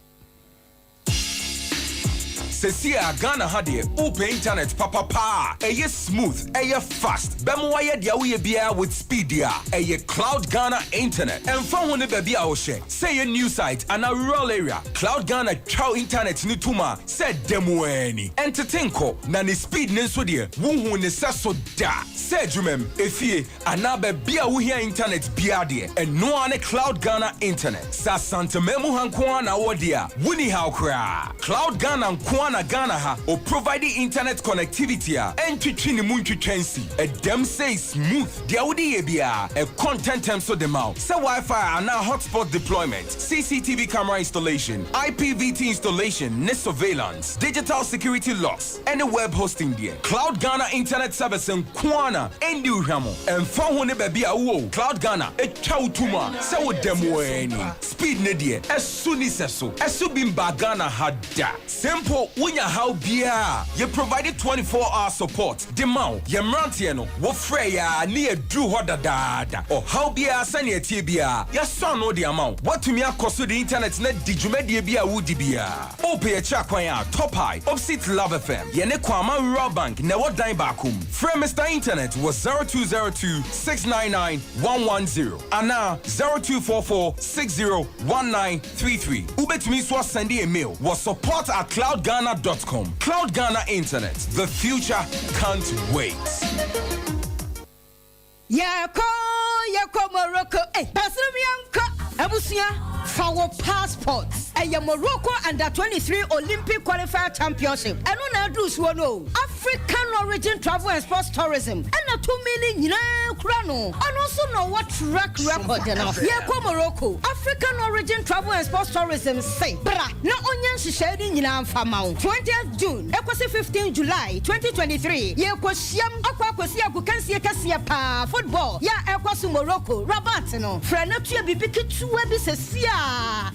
Sesia Ghana hade open internet papa eye smooth eye fast bemo ye dia we bia with speed dia eye Cloud Ghana internet and fa ho ne ba bia wo hye say a new site and a rural area Cloud Ghana chow internet ni tuma say demo ani entertainko na ne speed ne so de wo hu ne so da say dwumem efie ana ba bia wo hia internet bia de and no ane Cloud Ghana internet sa santa memu hanko na wo dia wuni how kra Cloud Ghana nko na Ghana ha o providing internet connectivity and twitchini muntwitwensi a dem say smooth dia wodi ye bia a content term so dem out say Wi-Fi and hotspot deployment CCTV camera installation IPVT installation net surveillance digital security locks and a web hosting there Cloud Ghana internet service in Kwana endi uhamo and fa ho ne ba bia wo Cloud Ghana e twa utuma say wo dem weni speed ne die esuni seso esu bimba Ghana hada simple Unya how bia you provided 24-hour support. Demau ye mrantie no wo frɛ ya ne adru hɔ dadaada. O how bia sane atie bia ya son no the amount. Watumi akoso the internet na digumedie bia wudi bia. Ope ye cha kwan ya Top High opposite Love FM. Ye ne kwama Rural Bank na wo dan bakum. Frɛ Mr Internet was 0202-699-110 ana 0244-601933. Ubetumi so send a mail was support@cloudghana.com. Cloud Ghana Internet. The future can't wait.
Yako Morocco. Basilianka. Abusia. For passports. Morocco under 23 Olympic qualifier championship. And on Adus no African origin travel and sports tourism. And a 2 million krano. And also know what track record now. Yako Morocco. African origin travel and sports tourism say. Bra. Na onyan shishedi in Famau. 20th June. Ekwasi 15 July 2023. Yako Siam Aquasia Kukansia Kasia pa football. Ya Ekwasi Morocco. Rabat no. Frenatia bibiki tuwebi sesia.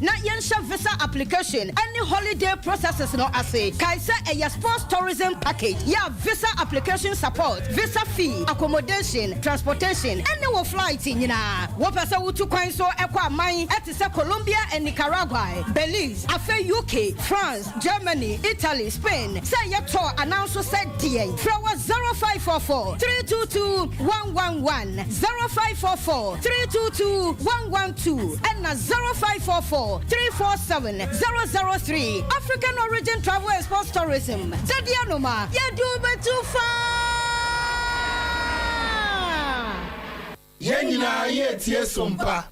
Na yensha visa application any holiday processes no ase kaisa a sports tourism package ya visa application support visa fee accommodation transportation any wo flight nyina wo pese wutu kwan so ekwa aman etise Colombia and Nicaragua Belize afa UK France Germany Italy Spain say ye tour announce said DA from 0544 322 111 0544 322 112 and 0544 347 003 African origin travel and sports tourism. Zadianoma, Yaduba too far.
Yenina yetie Sompa.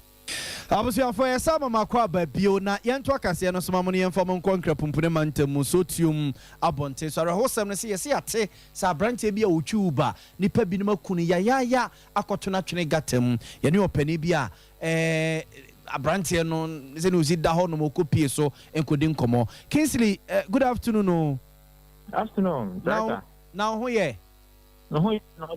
Abusia for yesama makwa ba bio na yento akase no soma mo ne yemfa mo nkonkra pumpune mantemu sotium abonte so arehosem ne se yesi ate sa branche bia otwuba nipa binim akunu ya akotona twene gatem ye ne opani bia Abrantie no ze no zida ho no mokopie so enkodi nkomo Kingsley good afternoon no
afternoon
now ho ye
no ho no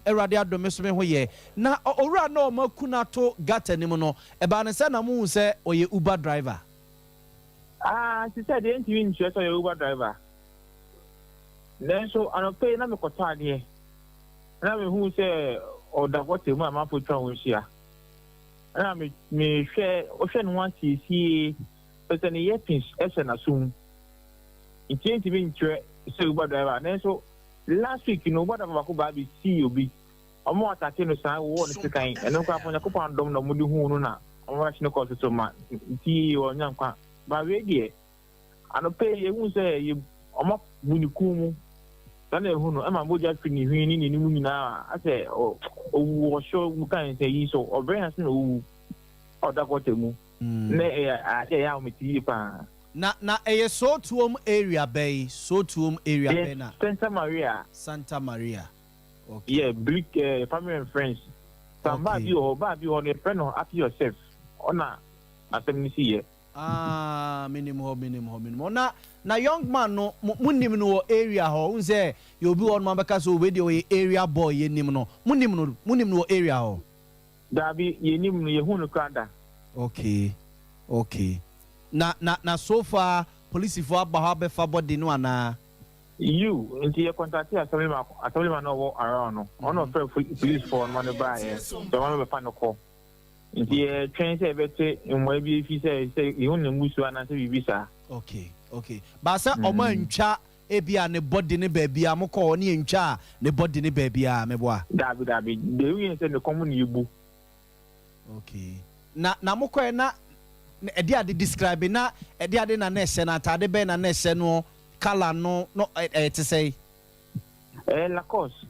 Erade adome so me ho ye na owura na o makuna to gata nim no e ba ne se na mu se oye Uber driver
she said the interview in church oye Uber driver then so anope na me kota ade na me hu se o da what mu amafo twa won hia na me share ocean one see person ye pins ese na sum it ain't even sure so Uber driver then so last week you know what about ko ba bi see obi ọmọ atake no saa wo no sikan eno kwa afọ Yakobon adom na mudi hu no na ọmọ ahye no course so ma nti onyankwa ba we die anope ehu se ọmọ muniku mu sana ehu no ama moja fini hwini ni nimu nyina ase owu osho mu kan se yi so obre has no owu odakote mu na ya omiti pa
na so tuom area bay na Santa Maria
okay yeah brick family and friends samba bi o ne friend no happy yourself ona atemnisi ye
minimum na young man no munim no area ho unse you be on mabeka so we dey area boy yenim no munim no area ho
dabi yenim no yehu no krada
okay na so far police for aba be fa body no ana
you nti ye contact assembly man no around no ono police for man ba ye the one be fa no call nti train say bete nwa bi fi say you no musu ana say bibisa
okay ba say omo antwa ebia ne body ne baabia mo call ne antwa ne body ne baabia meboa
dabi de wi say ne common yibu
okay na mo call na edi ade describe na edi ade na na ese na atade be na ese no color no to say
Lacoste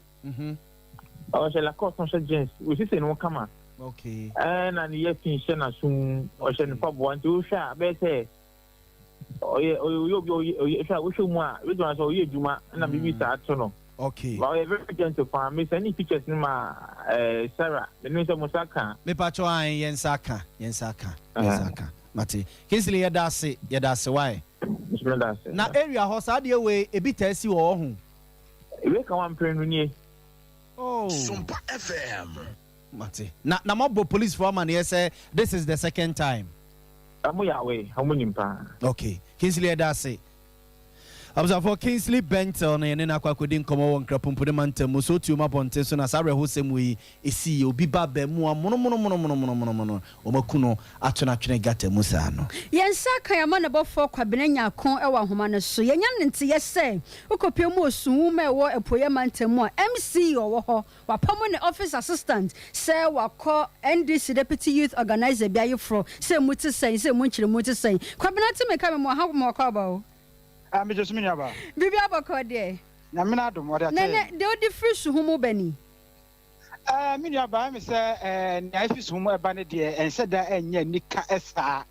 c'est Lacoste on se jeans aussi c'est no kama
okay
na ni ye pin she na sun o she ne pa bo anti o sha be say oye sha o sho mu a we do na so oye djuma na bibi sa ato no
okay
but we very gentle for me send any pictures ni ma Sarah the new say musaka
me pa cho an yensaka mate Kingsley yedase why na area ho sa de we ebi tasi wo ho
we kan wan prenu nie
Sompa FM
mate na mobo police for man here say this is the second time
amu ya we amu nimpa
okay Kingsley yedase abza for Kingsley Benton ene na kwakwedi nkomo won krapumpude mantam so tiuma bonte so na sabre ho semu esi obi ba ba mu amono omakuno atona twene gata musa no
yensa kan ya mana bofo kwabene nyakon e wa homa ne so yenya nte yese ukopie mu osunwu ma e wo epoye mantam a MC owo ho wapamo ne office assistant say wako NDC deputy youth organizer bia yefro say muti sen say munchire muti sen kwabena te meka me mo ha mo kwa ba o
me just me nyaba
bibi abako de
na me na dum ode ate
ne de odi frisu humu bani
me nyaba me say na frisu humu eba ne de ense da enya nika esa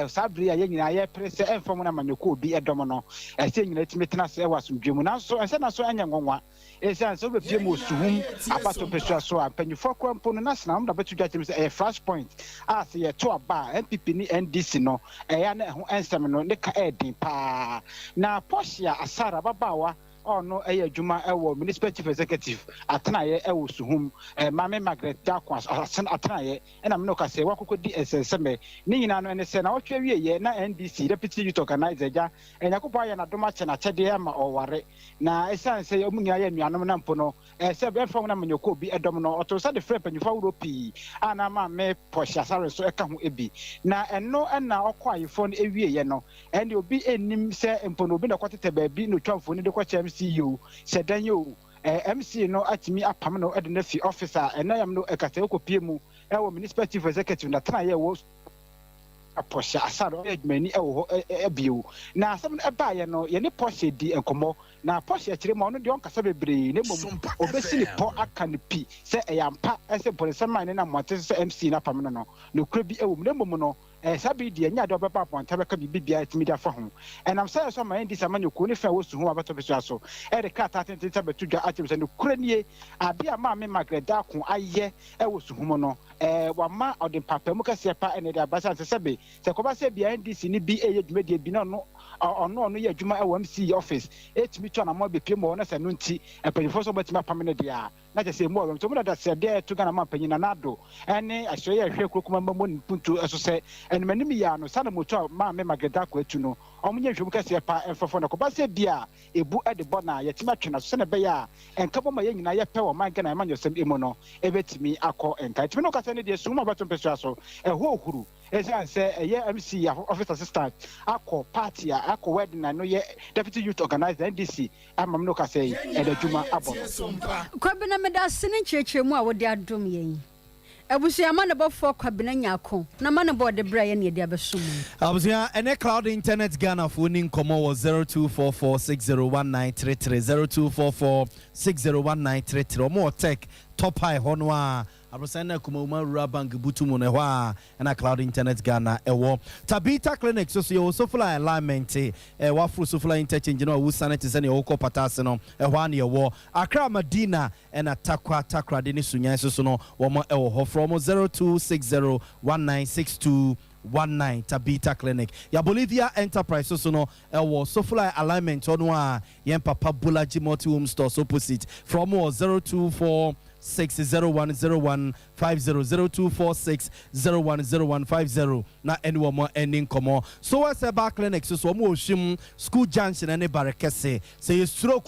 sabri ya nyina ye prese enfom na manyoko obi edom no ese nyina timetena se wasomdwemu na so ense na so anya ngonwa ese anse obepie mo suhum apato pesua so apanyufo kwampo no na sna mda betu dwatem se flash point as ye to aba MPP ni NDC no ya na ho ensem no ne ka edin pa na Portia Asara babawa no adwuma ewo municipal chief executive atanaye ewo suhum mame Margaret Jakwas atanaye na me no ka se wakokodi esenseme ni nyina no ene se na otwe wieye na NDC deputy youth organizer ja Yakobon ya na doma che na chede ama oware na esan se omunya ya nuanom na mpo no se be fam na manyoko obi edom no oto sa de frɛ panyufa Europe ana ma me Portia Asara so eka ho ebi na eno na okwa ayefo no ewieye no ene obi enim se mpo no obi na kwatete ba bi no twamfo ni de kwa CEO sedanyo MC no atimi apam no ede na fi officer enayam no ekata ekopie mu ewo municipal chief executive na tana ye wo Portia Asara edmani ewo ebio na asem eba ye no ye ne Portia di enkomo na Portia kire mo no de onkasa bebre ne mom obesi ni po aka ne pi se eyampa ese police man na mote se MC na apam no no kura bi ewo ne mom no sabi di enya do beba ponta beka bibia etimi da fa ho enam say so ma ndi sama nyoko ne fa wo su ho abato besu aso de ka ta tente betu dwa atim se no kura nie abia ma me Margaret Dakon aye wo su ho no wa ma ode papa mu kase pa ene da basa se sebe se ko ba se bia NDC ni bi eye dwumade bi no ono ye adwuma e MC office etimi twa na mo be pie mo no se no nti epanyifo so batimi apam ne dia na je se mo so mo da se de to gana ma panyina na do ene ahye hwe krokuma mammo puntu eso se ene manim ya no sana moto ma me Mageda ko atu no omunye hwem kase pa enfofo na ko ba se bia ebu ede bona yetimi atwena so na be ya enkabo ma ye nyina ye pe wo man gana ma nyosem emu no ebetimi akọ enka timi no kase ne de suma bato peso aso ho ohuru esan say MC office assistant akọ party akọ wedding no ye deputy youth organizer NDC amam no ka say edadwuma abo
kwabena meda sene kyerɛkyerɛmu a wode adom yɛn abusia ma ne bɔfo kwabena nyako na ma ne bɔde bra yɛ ne de abesom
abusia ene Cloud Internet Ghana phone in komo was 0244601933 0244601933 more tech top high honwa Abusana Kumuma Rabank Butumu Newa and Cloud Internet Ghana ewo Tabita Clinic so so fly alignment wafu so fly interchange no wo sanity sene oko pataseno ewa ne ewo Accra Medina and Takra de ni sunya so no wo mo ewo ho from 0260196219 Tabita Clinic ya Bolivia Enterprise so no ewo so fly alignment on wa yen papa Bulaji multi home stores opposite from 0246010150 0246010150 na anyone more ending come so what's about clinic so mo shim school junction and barekese say you stroke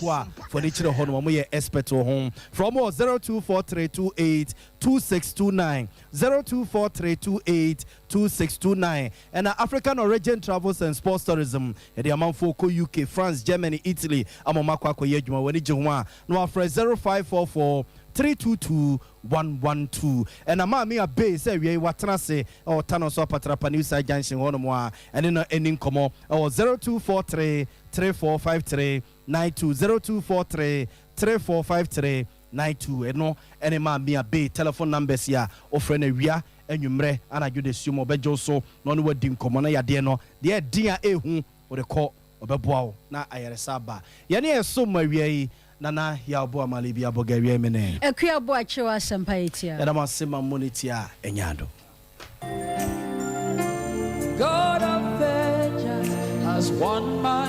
for the children home mo ye expert home from 0243282629 0243282629 and African origin travels and sports tourism the amount for UK France Germany Italy amama kwa yedwuma wani jehwa no afre 0544 322-112 and a mammy a base say we watana say or Thanos or Patrapa New Side Junction one more and in ending come or 0243 3453 92 0243 3453 92 and no any mammy a bay telephone numbers here or friend a wea and you mre and I do the sumo bejo so no word dim come on ya dear no dear dear who or the call of a bow na ayaresaba yani so my way Nana ya bo amalibi abogawie mene
ekua bo achewa sampaetia
ya ma sema monitia enyado
God of vengeance has won my